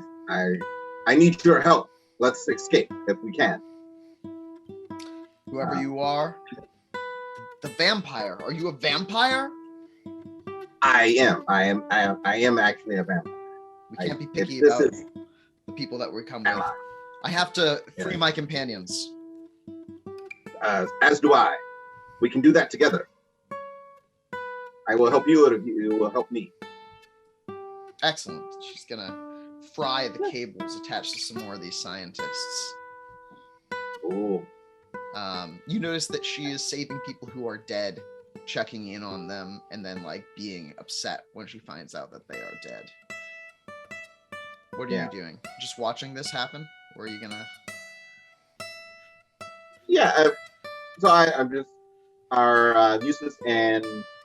need your help. Let's escape if we can.
Whoever you are, the vampire. Are you a vampire?
I am actually a vampire.
We can't be picky
this
about
is-
the people that we come with. I have to free my companions.
As do I. We can do that together. I will help you if you will help me.
Excellent. She's gonna fry the cables attached to some more of these scientists.
Oh.
You notice that she is saving people who are dead, checking in on them, and then like being upset when she finds out that they are dead. What are you doing? Just watching this happen? Or are you gonna?
Yeah. So I'm just are Eustace and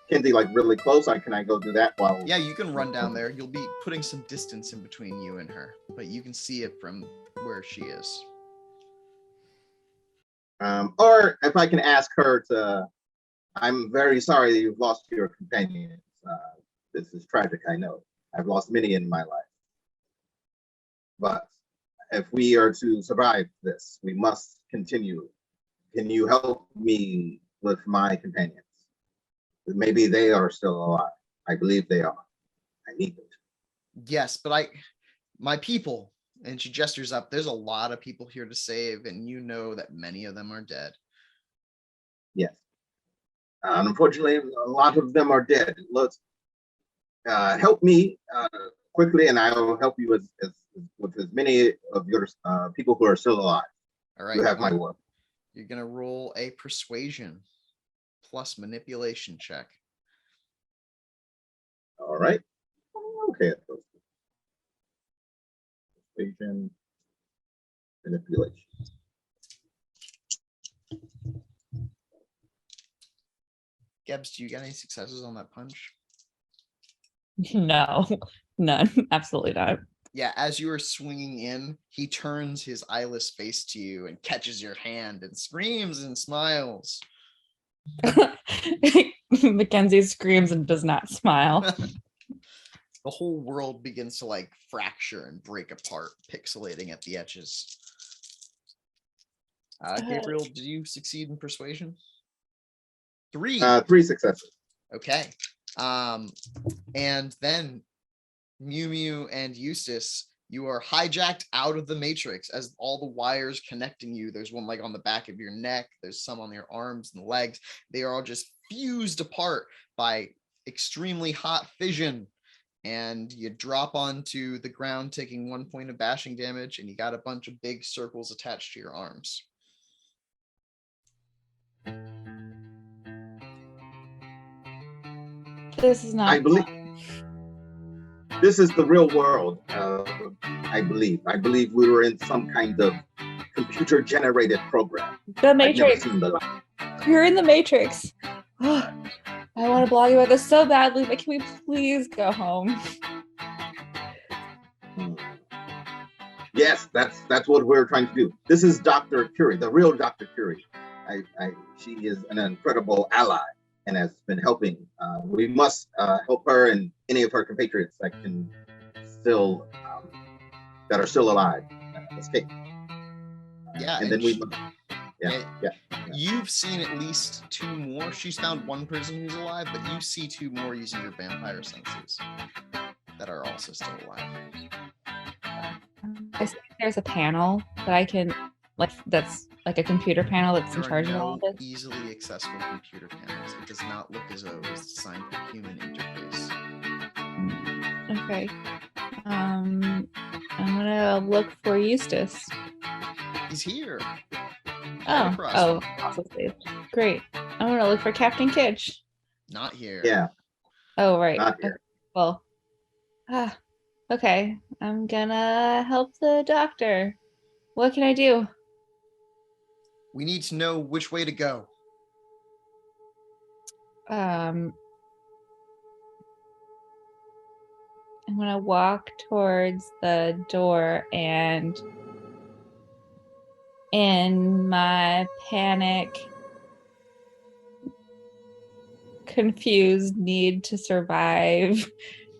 Kenzie like really close? Can I go do that while?
Yeah, you can run down there. You'll be putting some distance in between you and her, but you can see it from where she is.
Or if I can ask her to, I'm very sorry that you've lost your companions. This is tragic, I know. I've lost many in my life. But if we are to survive this, we must continue. Can you help me with my companions? Maybe they are still alive. I believe they are. I need them to.
Yes, but my people, and she gestures up, there's a lot of people here to save, and you know that many of them are dead.
Yes. Unfortunately, a lot of them are dead. Let's help me quickly, and I will help you with as many of your people who are still alive.
All right.
You have my word.
You're going to roll a persuasion plus manipulation check.
All right. Okay. Persuasion, manipulation.
Gebs, do you got any successes on that punch?
No, none. Absolutely not.
Yeah, as you are swinging in, he turns his eyeless face to you and catches your hand and screams and smiles.
Mackenzie screams and does not smile.
the whole world begins to like fracture and break apart, pixelating at the edges. Gabriel, did you succeed in persuasion? 3.
3 successes.
Okay. And then Mew Mew and Eustace, you are hijacked out of the matrix as all the wires connecting you. There's one like on the back of your neck. There's some on your arms and legs. They are all just fused apart by extremely hot fission. And you drop onto the ground, taking 1 point of bashing damage, and you got a bunch of big circles attached to your arms.
This is not.
I believe this is the real world. I believe we were in some kind of computer-generated program.
The Matrix.
I've never seen the light.
You're in the Matrix. I want to blog about this so badly, but can we please go home?
Yes, that's what we're trying to do. This is Dr. Curie, the real Dr. Curie. She is an incredible ally and has been helping. We must help her and any of her compatriots that can still that are still alive escape.
Yeah,
and then
you've seen at least 2 more. She's found 1 person who's alive, but you see 2 more using your vampire senses that are also still alive.
I think there's a panel that I can that's like a computer panel that's in charge of all of this.
Easily accessible computer panels. It does not look as though it was designed for human interface.
Okay. I'm gonna look for Eustace.
He's here.
Oh, also saved. Great. I'm gonna look for Captain Kitch.
Not here.
Yeah.
Oh, right.
Not here.
Well. Okay. I'm gonna help the doctor. What can I do?
We need to know which way to go.
I'm gonna walk towards the door, and in my panic, confused need to survive,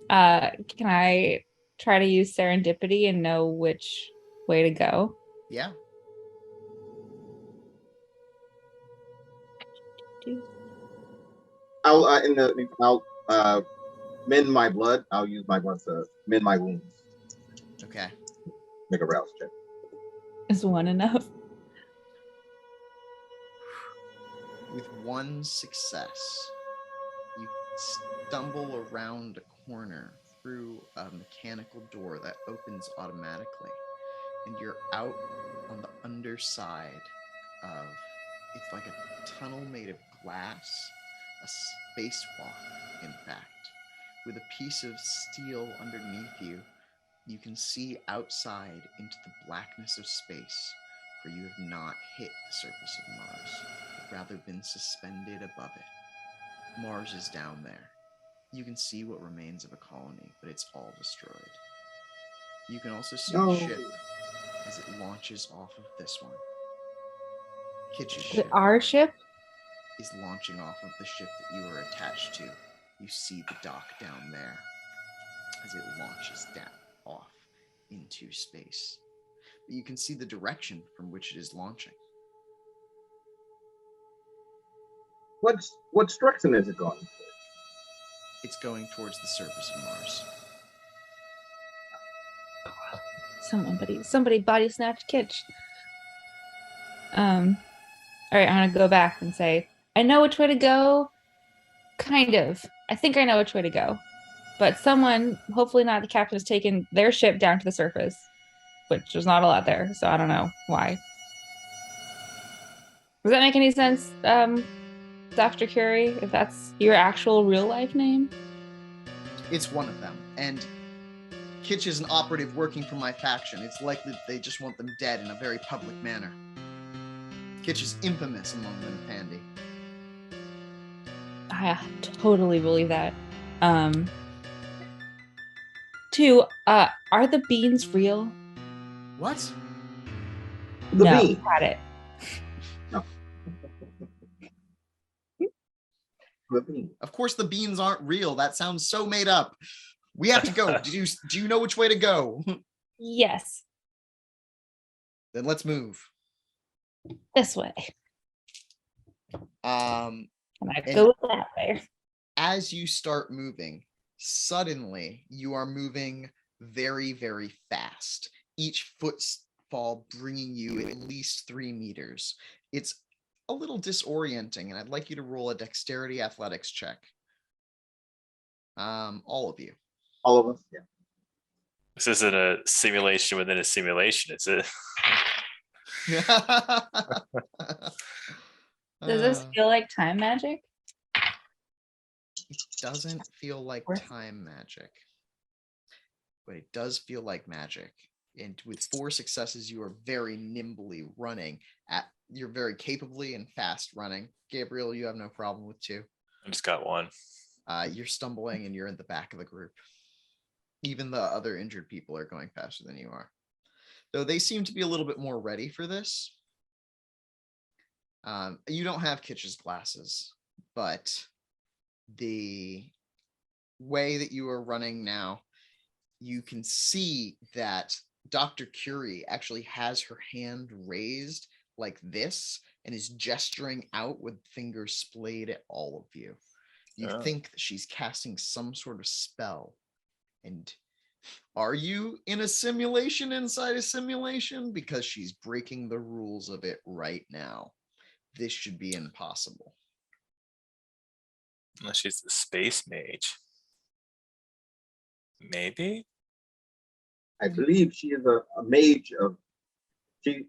can I try to use serendipity and know which way to go?
Yeah.
I'll mend my blood. I'll use my blood to mend my wounds.
Okay.
Make a rouse check.
Is 1 enough?
With 1 success, you stumble around a corner through a mechanical door that opens automatically, and you're out on the underside of, it's like a tunnel made of glass, a spacewalk, in fact, with a piece of steel underneath you. You can see outside into the blackness of space, for you have not hit the surface of Mars, but rather been suspended above it. Mars is down there. You can see what remains of a colony, but it's all destroyed. You can also see the ship as it launches off of this one. Kitch's ship
Our ship?
is launching off of the ship that you are attached to. You see the dock down there as it launches down off into space. But you can see the direction from which it is launching.
What direction is it going for?
It's going towards the surface of Mars.
Somebody body snatched Kitch. All right, I'm gonna go back and say, I know which way to go. Kind of. I think I know which way to go. But someone, hopefully not the captain, has taken their ship down to the surface, which there's not a lot there, so I don't know why. Does that make any sense, Dr. Curie, if that's your actual real life name?
It's one of them. And Kitch is an operative working for my faction. It's likely that they just want them dead in a very public manner. Kitch is infamous among them, Pandy.
I totally believe that. Two, are the beans real?
What?
The
no,
bean.
Had it.
No. The bean.
Of course the beans aren't real. That sounds so made up. We have to go. Do you know which way to go?
Yes,
Then let's move.
this way.
Um,
And I
And-
go that way.
as you start moving, suddenly you are moving very, very fast. Each footfall bringing you at least 3 meters. It's a little disorienting, and I'd like you to roll a dexterity athletics check. All of you.
All of us. Yeah.
This isn't a simulation within a simulation, is it?
Does this feel like time magic?
It doesn't feel like
Or-
time magic, but it does feel like magic. And with 4 successes, you are very nimbly running you're very capably and fast running. Gabriel, you have no problem with 2.
I just got 1.
You're stumbling and you're in the back of the group. Even the other injured people are going faster than you are. Though they seem to be a little bit more ready for this. You don't have Kitch's glasses, but the way that you are running now, you can see that Dr. Curie actually has her hand raised like this and is gesturing out with fingers splayed at all of you. You
Oh.
think that she's casting some sort of spell. And are you in a simulation inside a simulation? Because she's breaking the rules of it right now. This should be impossible.
Unless she's the space mage. Maybe?
I believe she is a mage of. She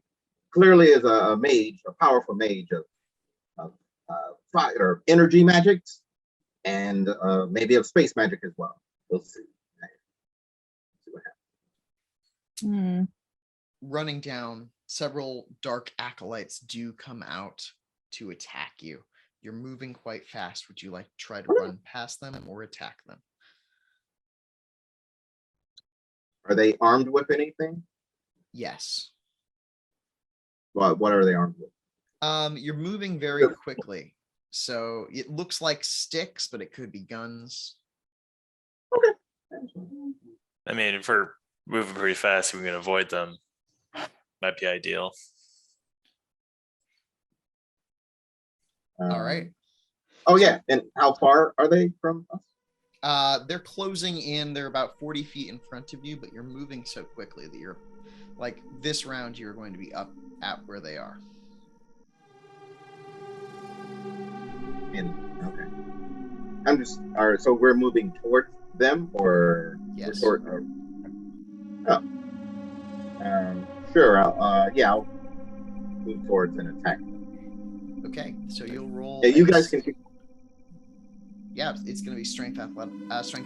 clearly is a mage, a powerful mage of fire or energy magics, and maybe of space magic as well. We'll see. See what happens.
Running down, several dark acolytes do come out to attack you. You're moving quite fast. Would you like to try to run past them or attack them?
Are they armed with anything?
Yes.
What are they armed with?
You're moving very quickly. So it looks like sticks, but it could be guns.
I mean, if we're moving pretty fast, we can avoid them. Might be ideal.
All right.
Oh yeah, and how far are they from us?
They're closing in. They're about 40 feet in front of you, but you're moving so quickly that you're like this round, you're going to be up at where they are.
Okay. I'm just. All right. So we're moving towards them, or
Yes.
Sure. Sure. I'll move towards and attack them.
Okay, so you'll roll.
Yeah, you guys can.
Yeah, it's going to be strength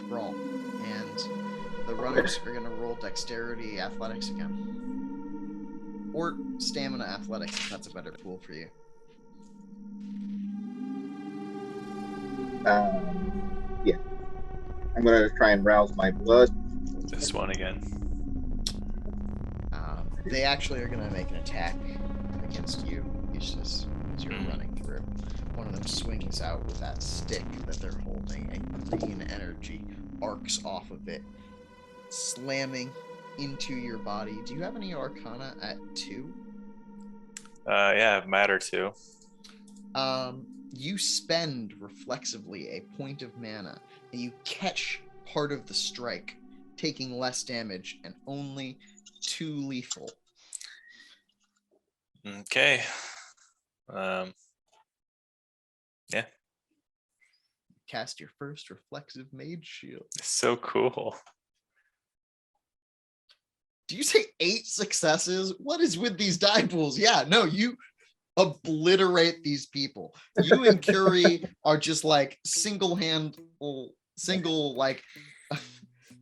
brawl, and the runners are going to roll dexterity athletics again, or stamina athletics if that's a better pool for you.
Yeah. I'm gonna try and rouse my blood.
This one again.
They actually are going to make an attack against you, Eustace, as you're running through. One of them swings out with that stick that they're holding, and green energy arcs off of it, slamming into your body. Do you have any Arcana at 2?
Yeah, I have matter too.
You spend reflexively a point of mana, and you catch part of the strike, taking less damage and only 2 lethal.
Okay. Yeah.
Cast your first reflexive mage shield.
So cool.
Do you say 8 successes? What is with these die pools? Yeah, no, you obliterate these people. You and Curie are just like single like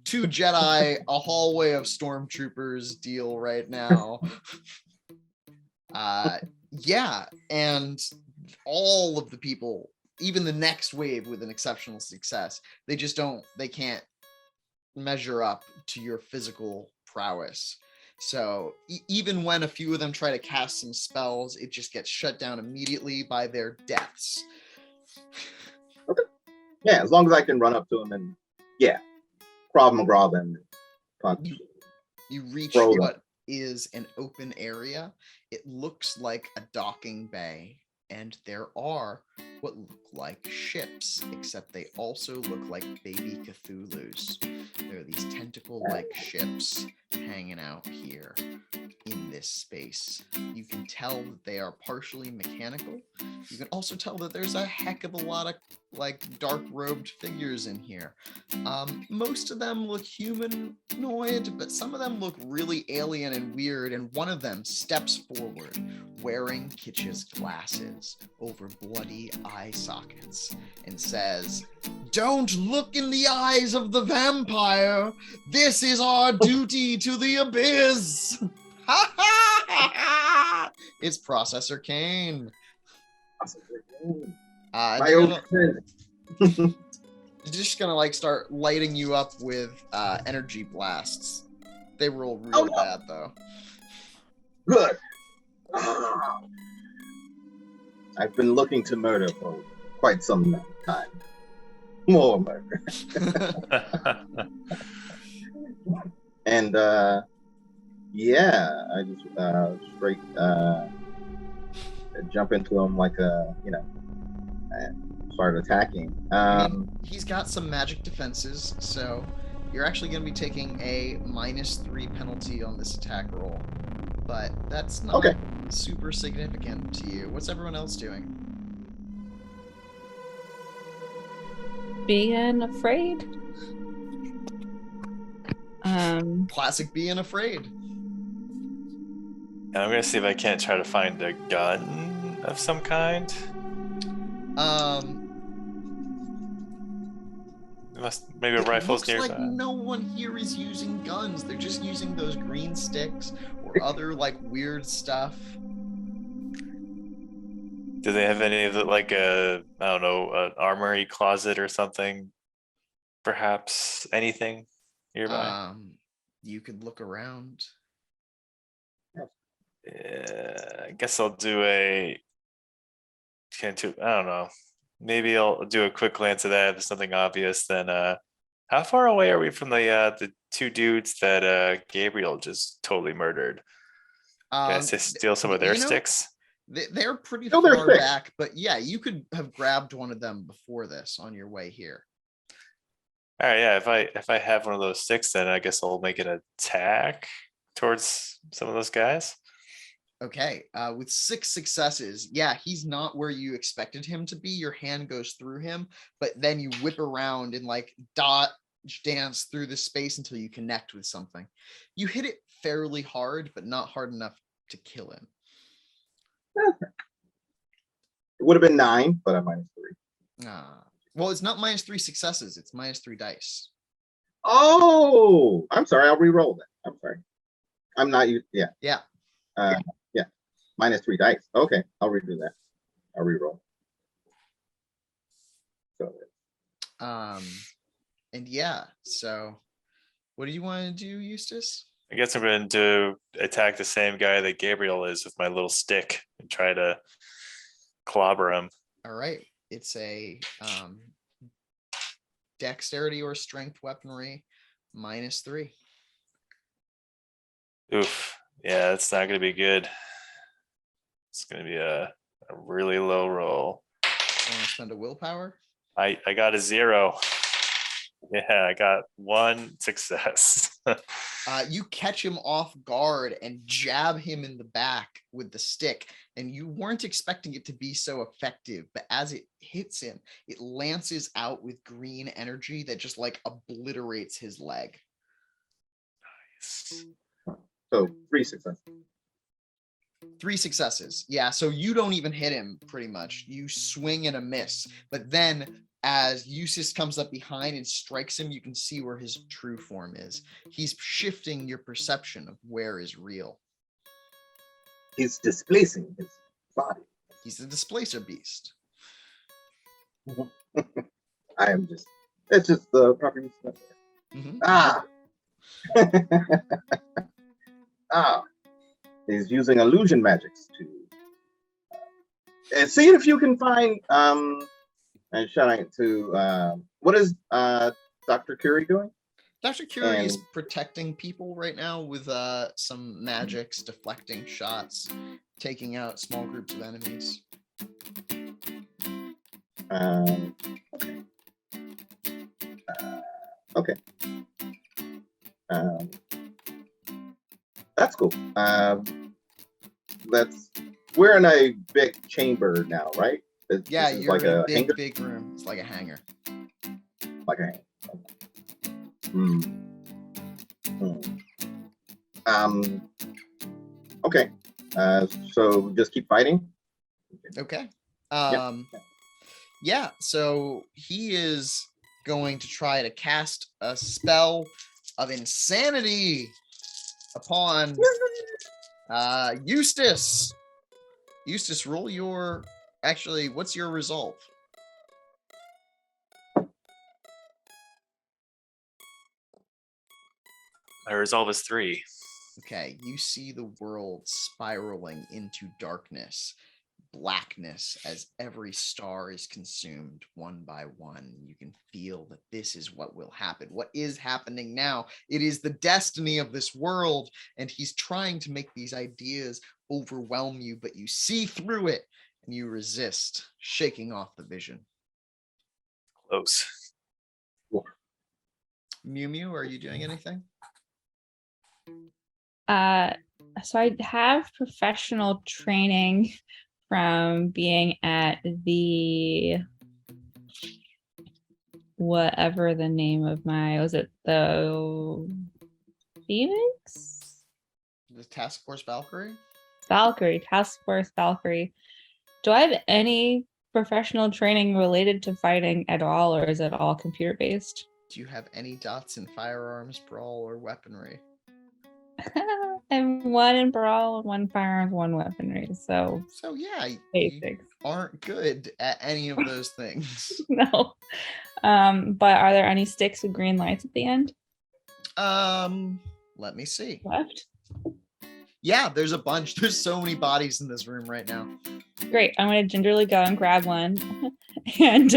2 Jedi, a hallway of stormtroopers deal right now. Yeah, and all of the people, even the next wave with an exceptional success, they can't measure up to your physical prowess. So even when a few of them try to cast some spells, it just gets shut down immediately by their deaths.
Okay. Yeah, as long as I can run up to them and Krav McGraw them. Punch.
You reach
Throw them.
what is an open area. It looks like a docking bay, and there are what look like ships, except they also look like baby Cthulhu's. There are these tentacle-like ships hanging out here in this space. You can tell that they are partially mechanical. You can also tell that there's a heck of a lot of like dark-robed figures in here. Most of them look humanoid, but some of them look really alien and weird, and one of them steps forward wearing Kitch's glasses over bloody eye sockets and says, "Don't look in the eyes of the vampire. This is our duty to the abyss." It's Processor Kane.
My old friend.
Just gonna like start lighting you up with energy blasts. They roll real bad though.
Good. I've been looking to murder for quite some time. More murder. And yeah, I just straight jump into him like and start attacking.
He's got some magic defenses, so you're actually going to be taking a -3 penalty on this attack roll. But that's not super significant to you. What's everyone else doing?
Being afraid.
Classic being afraid.
And I'm gonna see if I can't try to find a gun of some kind. Maybe a rifle's nearby.
Like no one here is using guns. They're just using those green sticks or other like weird stuff.
Do they have any of the like an armory closet or something? Perhaps anything nearby?
You could look around.
Yeah, I guess I'll do I don't know. Maybe I'll do a quick glance at that. If there's something obvious, then how far away are we from the two dudes that Gabriel just totally murdered? Can I steal some of their sticks?
They're pretty far back, but yeah, you could have grabbed one of them before this on your way here.
All right, yeah. If I have one of those sticks, then I guess I'll make an attack towards some of those guys.
Okay, with 6 successes, yeah, he's not where you expected him to be. Your hand goes through him, but then you whip around and like dance through the space until you connect with something. You hit it fairly hard, but not hard enough to kill him.
It would have been 9, but I'm -3.
Well, it's not -3 successes, it's -3 dice.
Oh, I'm sorry, I'll re-roll that. I'm sorry. I'm not used. Yeah.
Yeah.
Yeah. -3 dice. Okay, I'll redo that. I'll re-roll. So.
And yeah, so what do you want to do, Eustace?
I guess I'm going to attack the same guy that Gabriel is with my little stick and try to clobber him.
All right. It's a dexterity or strength weaponry -3.
Oof. Yeah, that's not going to be good. It's going to be a really low roll.
You want to spend a willpower?
I got a 0. Yeah, I got 1 success.
You catch him off guard and jab him in the back with the stick, and you weren't expecting it to be so effective, but as it hits him, it lances out with green energy that just like obliterates his leg.
Nice.
So 3 successes.
3 successes. Yeah, so you don't even hit him pretty much. You swing and a miss, but then as Eustace comes up behind and strikes him, you can see where his true form is. He's shifting your perception of where is real.
He's displacing his body.
He's the displacer beast.
I am just, it's just the proper use of that. He's using illusion magics to see if you can find and shouting to what is Dr. Curie doing?
Dr. Curie is
And-
protecting people right now with some magics, deflecting shots, taking out small groups of enemies.
Okay. Okay. That's cool. We're in a big chamber now, right?
Yeah,
this is
you're
like
in a
a hangar.
big room. It's like a hangar.
Like a hangar. Hmm. Okay. So just keep fighting.
Okay.
Yep.
Yeah, so he is going to try to cast a spell of insanity upon Eustace. Eustace, roll your... Actually, what's your resolve?
My resolve is 3.
Okay, you see the world spiraling into darkness, blackness, as every star is consumed one by one. You can feel that this is what will happen. What is happening now? It is the destiny of this world, and he's trying to make these ideas overwhelm you, but you see through it and you resist, shaking off the vision.
Close.
Mew Mew, are you doing anything?
So I have professional training from being at the whatever the name of my, was it the Phoenix?
The Task Force Valkyrie?
Valkyrie, Task Force Valkyrie. Do I have any professional training related to fighting at all, or is it all computer based?
Do you have any dots in firearms, brawl, or weaponry?
I'm 1 in brawl, 1 firearms, 1 weaponry. So
yeah, you
basics.
aren't good at any of those things.
No. But are there any sticks with green lights at the end?
Let me see.
Left?
Yeah, there's a bunch. There's so many bodies in this room right now.
Great. I'm gonna gingerly go and grab one and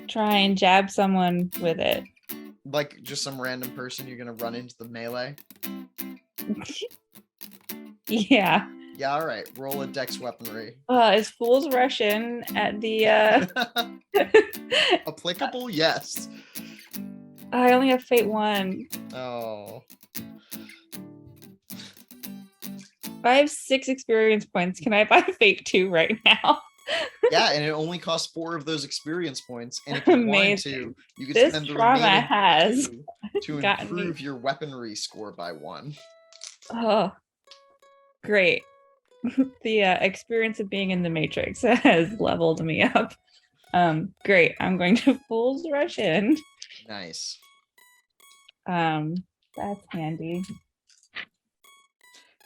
try and jab someone with it.
Like just some random person you're gonna run into the melee.
Yeah.
Yeah, all right. Roll a dex weaponry.
Is Fool's Rush in at the
Applicable? Yes.
I only have Fate 1.
Oh.
I have 6 experience points. Can I buy Fate 2 right now?
Yeah, and it only costs 4 of those experience points. And if you wanted to, you could
This
spend the
trauma
remaining
has
2 to
gotten
improve
me.
your weaponry score by 1.
Oh, great. The experience of being in the Matrix has leveled me up. Great. I'm going to Fool's Rush in.
Nice.
That's handy.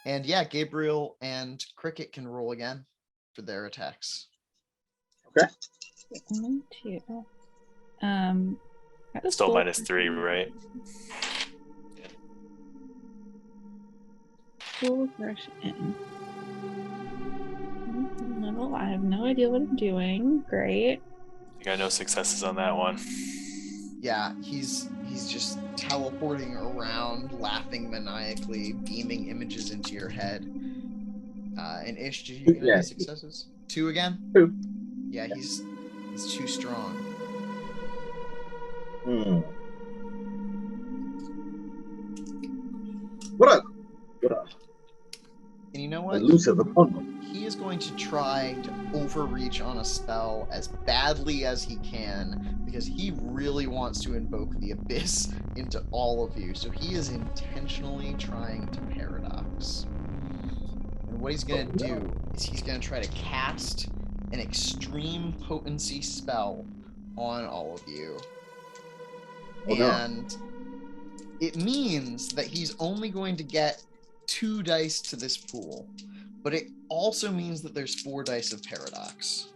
And yeah, Gabriel and Cricket can roll again for their attacks.
Okay.
1, 2.
Still -3, right?
Fool's Rush in. No, I have no idea what I'm doing. Great.
You got no successes on that one.
Yeah, he's just teleporting around, laughing maniacally, beaming images into your head. And Ish, did you get any successes? 2 again?
2.
Yeah, he's too strong.
What up? What up?
And you know what?
Elusive opponent.
He is going to try to overreach on a spell as badly as he can because he really wants to invoke the abyss into all of you. So he is intentionally trying to paradox. And what he's going to do is he's going to try to cast an extreme potency spell on all of you. And it means that he's only going to get 2 dice to this pool, but it also means that there's 4 dice of paradox.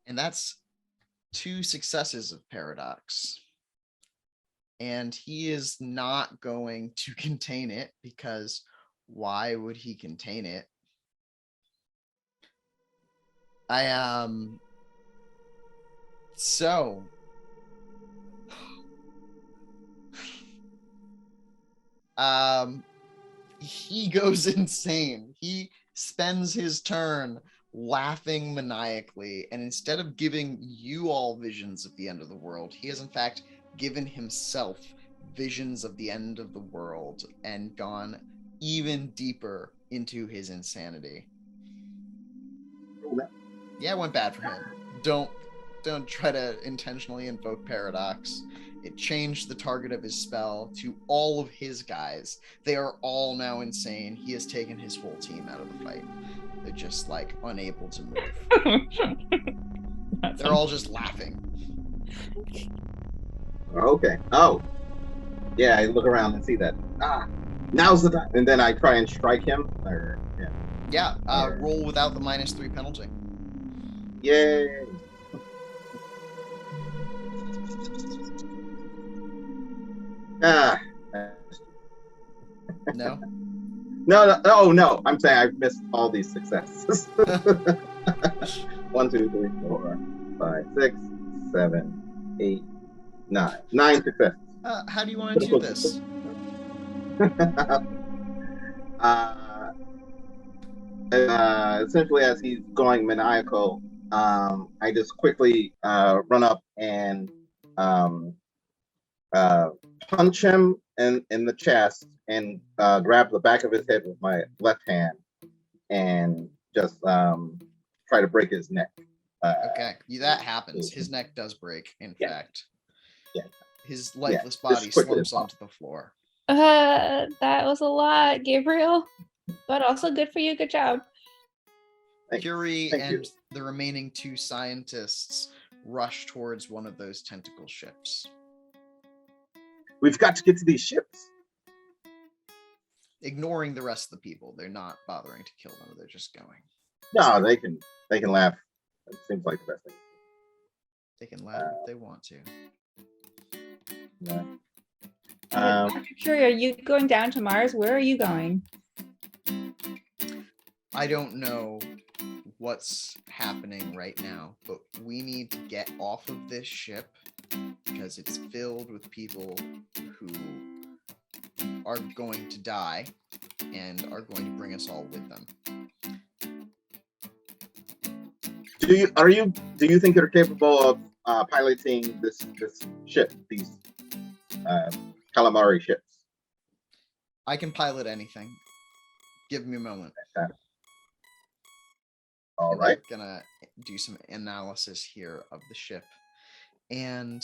And that's 2 successes of paradox. And he is not going to contain it because why would he contain it? So he goes insane. He spends his turn laughing maniacally, and instead of giving you all visions of the end of the world, he has in fact given himself visions of the end of the world and gone even deeper into his insanity. Yeah, it went bad for him. Don't try to intentionally invoke paradox. It changed the target of his spell to all of his guys. They are all now insane. He has taken his whole team out of the fight. They're just like unable to move. They're all just laughing.
Okay. Oh. Yeah, I look around and see that. Now's the time. And then I try and strike him. Or,
yeah. Roll without the -3 penalty.
Yay.
No.
No. Oh no! I'm saying I've missed all these successes. 1, 2, 3, 4, 5, 6, 7, 8, 9. 9 successes.
How do you want to do this?
Essentially, as he's going maniacal, I just quickly run up and punch him in the chest and grab the back of his head with my left hand and just try to break his neck.
Okay, that happens. His neck does break, in fact. Yeah. His lifeless body slumps onto the floor.
That was a lot, Gabriel. But also good for you. Good job.
Curie and the remaining 2 scientists rush towards one of those tentacle ships.
We've got to get to these ships.
Ignoring the rest of the people. They're not bothering to kill them. They're just going.
No, they can laugh. It seems like the best thing.
They can laugh if they want to.
Yeah.
Curie, are you going down to Mars? Where are you going?
I don't know what's happening right now, but we need to get off of this ship because it's filled with people who are going to die and are going to bring us all with them.
Do you think you're capable of piloting this ship, these calamari ships?
I can pilot anything. Give me a moment.
All right.
I'm gonna do some analysis here of the ship. And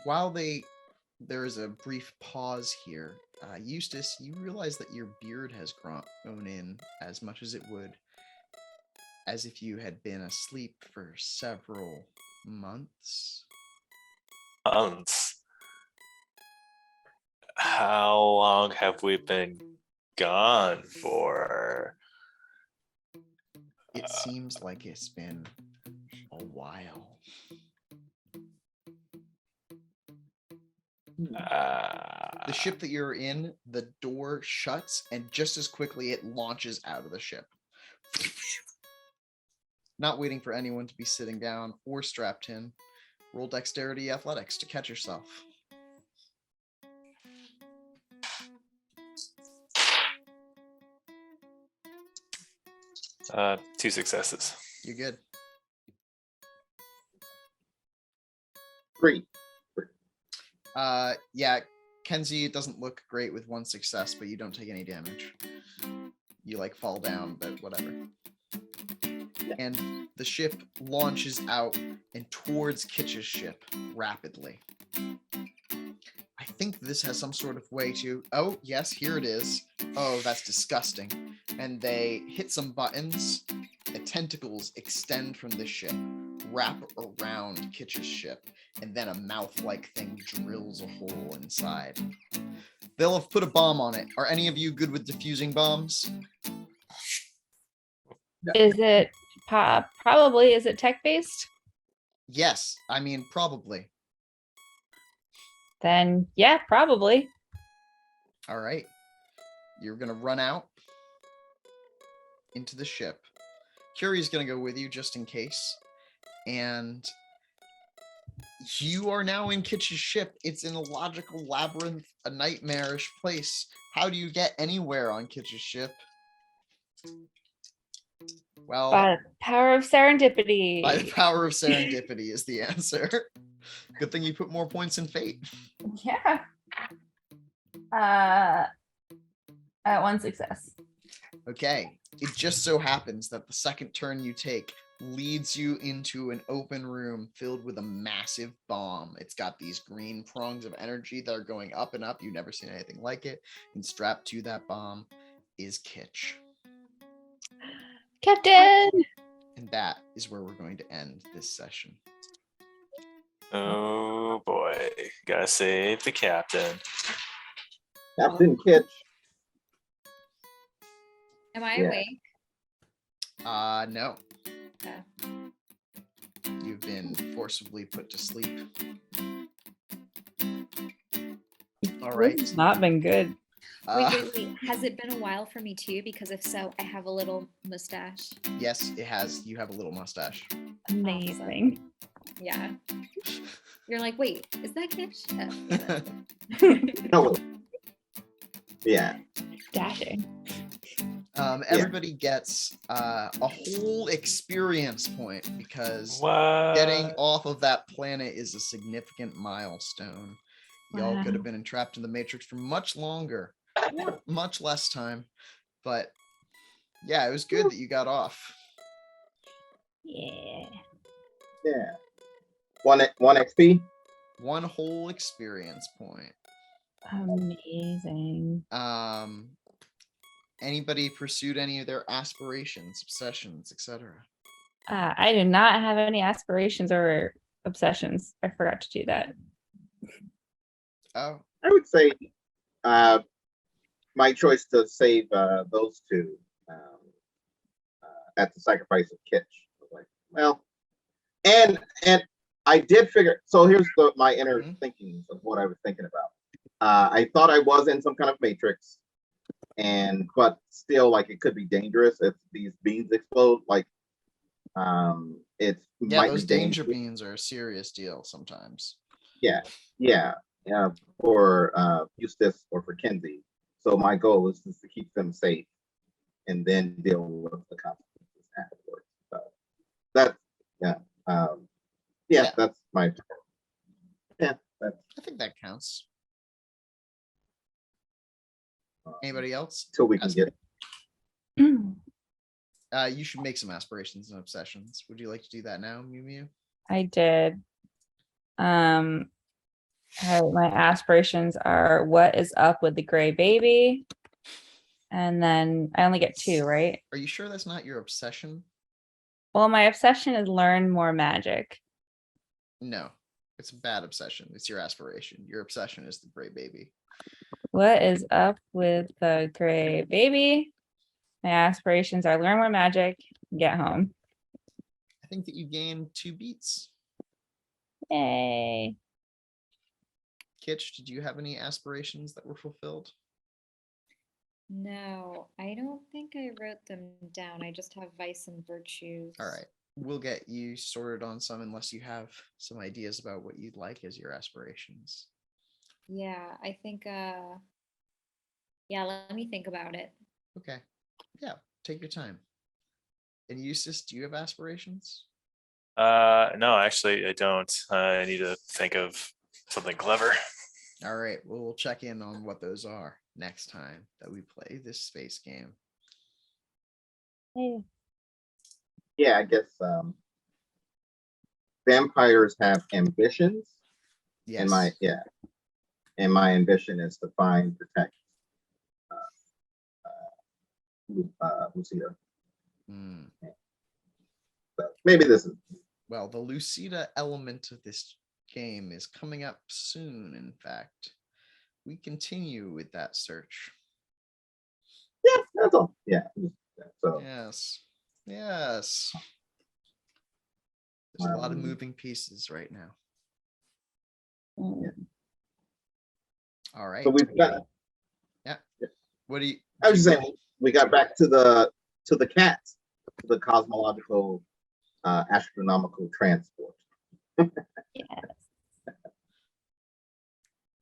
while there is a brief pause here, Eustace, you realize that your beard has grown in as much as it would as if you had been asleep for several months.
Months? How long have we been gone for?
It seems like it's been a while. The ship that you're in, the door shuts, and just as quickly it launches out of the ship. Not waiting for anyone to be sitting down or strapped in. Roll dexterity athletics to catch yourself.
Two successes.
You're good.
3.
Yeah, Kenzie, it doesn't look great with 1 success, but you don't take any damage. You like fall down, but whatever. And the ship launches out and towards Kitch's ship rapidly. I think this has some sort of way to... Oh, yes, here it is. Oh, that's disgusting. And they hit some buttons. The tentacles extend from the ship, wrap around Kitch's ship, and then a mouth-like thing drills a hole inside. They'll have put a bomb on it. Are any of you good with defusing bombs?
Is it probably? Is it tech-based?
Yes, I mean, probably.
Then, yeah, probably.
All right. You're going to run out into the ship. Curie's gonna go with you just in case. And you are now in Kitch's ship. It's in a logical labyrinth, a nightmarish place. How do you get anywhere on Kitch's ship? Well,
By the power of serendipity.
by the power of serendipity is the answer. Good thing you put more points in fate.
Yeah. At 1 success.
Okay. It just so happens that the second turn you take leads you into an open room filled with a massive bomb. It's got these green prongs of energy that are going up and up. You've never seen anything like it. And strapped to that bomb is Kitch.
Captain!
And that is where we're going to end this session.
Oh boy, gotta save the captain.
Captain Kitch.
Am I
Yeah.
awake?
No.
Okay.
You've been forcibly put to sleep. All right.
This has not been good.
Wait. Has it been a while for me too? Because if so, I have a little mustache.
Yes, it has. You have a little mustache.
Amazing.
Yeah. You're like, wait, is that Kitch?
No. Yeah.
Dashing.
Everybody gets a whole experience point because
What?
getting off of that planet is a significant milestone. Y'all could
Wow.
have been entrapped in the Matrix for much longer, or much less time. But yeah, it was good that you got off.
Yeah.
Yeah. One XP.
One whole experience point.
Amazing.
Anybody pursued any of their aspirations, obsessions, etc.?
I do not have any aspirations or obsessions. I forgot to do that.
Oh,
I would say my choice to save those two at the sacrifice of Kitch. I was like, well, and I did figure. So here's my inner thinking of what I was thinking about. I thought I was in some kind of matrix, but still, like, it could be dangerous if these beans explode. Like, it's
yeah,
might
those
be
danger
dangerous.
beans are a serious deal sometimes.
Yeah, for Eustace or for Kenzie. So my goal is just to keep them safe and then deal with the consequences afterwards. So that's
Yeah.
that's my that's
I think that counts. Anybody else?
till we can get
You should make some aspirations and obsessions. Would you like to do that now, Mew Mew?
I did. My aspirations are what is up with the gray baby? And then I only get 2, right?
Are you sure that's not your obsession?
Well, my obsession is learn more magic.
No, it's a bad obsession. It's your aspiration. Your obsession is the gray baby.
What is up with the gray baby? My aspirations are learn more magic, get home.
I think that you gained 2 beats.
Yay.
Kitch, did you have any aspirations that were fulfilled?
No, I don't think I wrote them down. I just have vice and virtues.
All right. We'll get you sorted on some unless you have some ideas about what you'd like as your aspirations.
Yeah, I think let me think about it.
Okay. Yeah, take your time. And Eustace, do you have aspirations?
No, actually, I don't. I need to think of something clever.
All right. Well, we'll check in on what those are next time that we play this space game.
Hey.
yeah, I guess vampires have ambitions.
Yes.
And my ambition is to find, protect Lucida. So maybe this is
Well, the Lucida element of this game is coming up soon, in fact. We continue with that search.
that's all. Yeah. So
Yes. Yes. There's a lot of moving pieces right now. All right.
so we've got.
Yeah. What do you?
I was just saying we got back to the cats. the cosmological, astronomical transport.
Yes.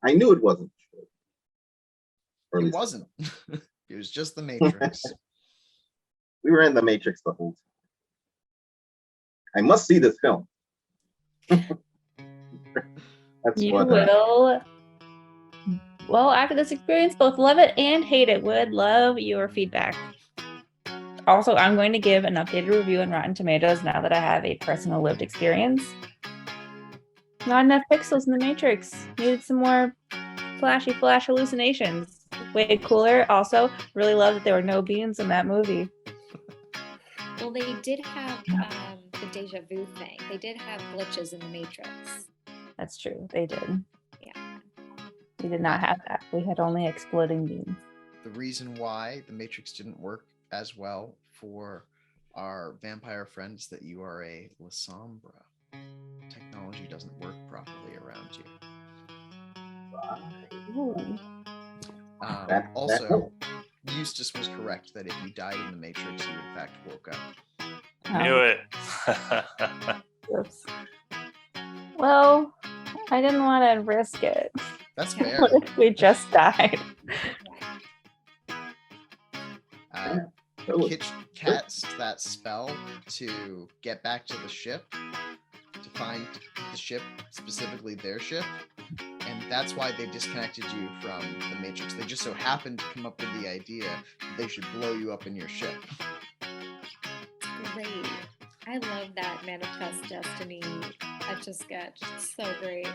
I knew it wasn't true. Or at
It
least
wasn't. It was just the Matrix.
we were in the Matrix the whole time. I must see this film. That's
You
what.
will. Well, after this experience, both love it and hate it. Would love your feedback. Also, I'm going to give an updated review on Rotten Tomatoes now that I have a personal lived experience. Not enough pixels in the Matrix. Needed some more flashy flash hallucinations. Way cooler. Also, really love that there were no beans in that movie.
Well, they did have the deja vu thing. They did have glitches in the Matrix.
That's true. They did.
Yeah.
We did not have that. We had only exploding beans.
The reason why the Matrix didn't work as well for our vampire friends that you are a La Sombra. Technology doesn't work properly around you.
Ooh.
Also, Eustace was correct that if you died in the Matrix, you in fact woke up.
Knew it.
Oops. Well, I didn't want to risk it.
That's fair.
What if we just died?
Kitch cast that spell to get back to the ship, to find the ship, specifically their ship, and that's why they disconnected you from the Matrix. They just so happened to come up with the idea that they should blow you up in your ship.
Great. I love that Manifest Destiny etch-a-sketch. It's so great.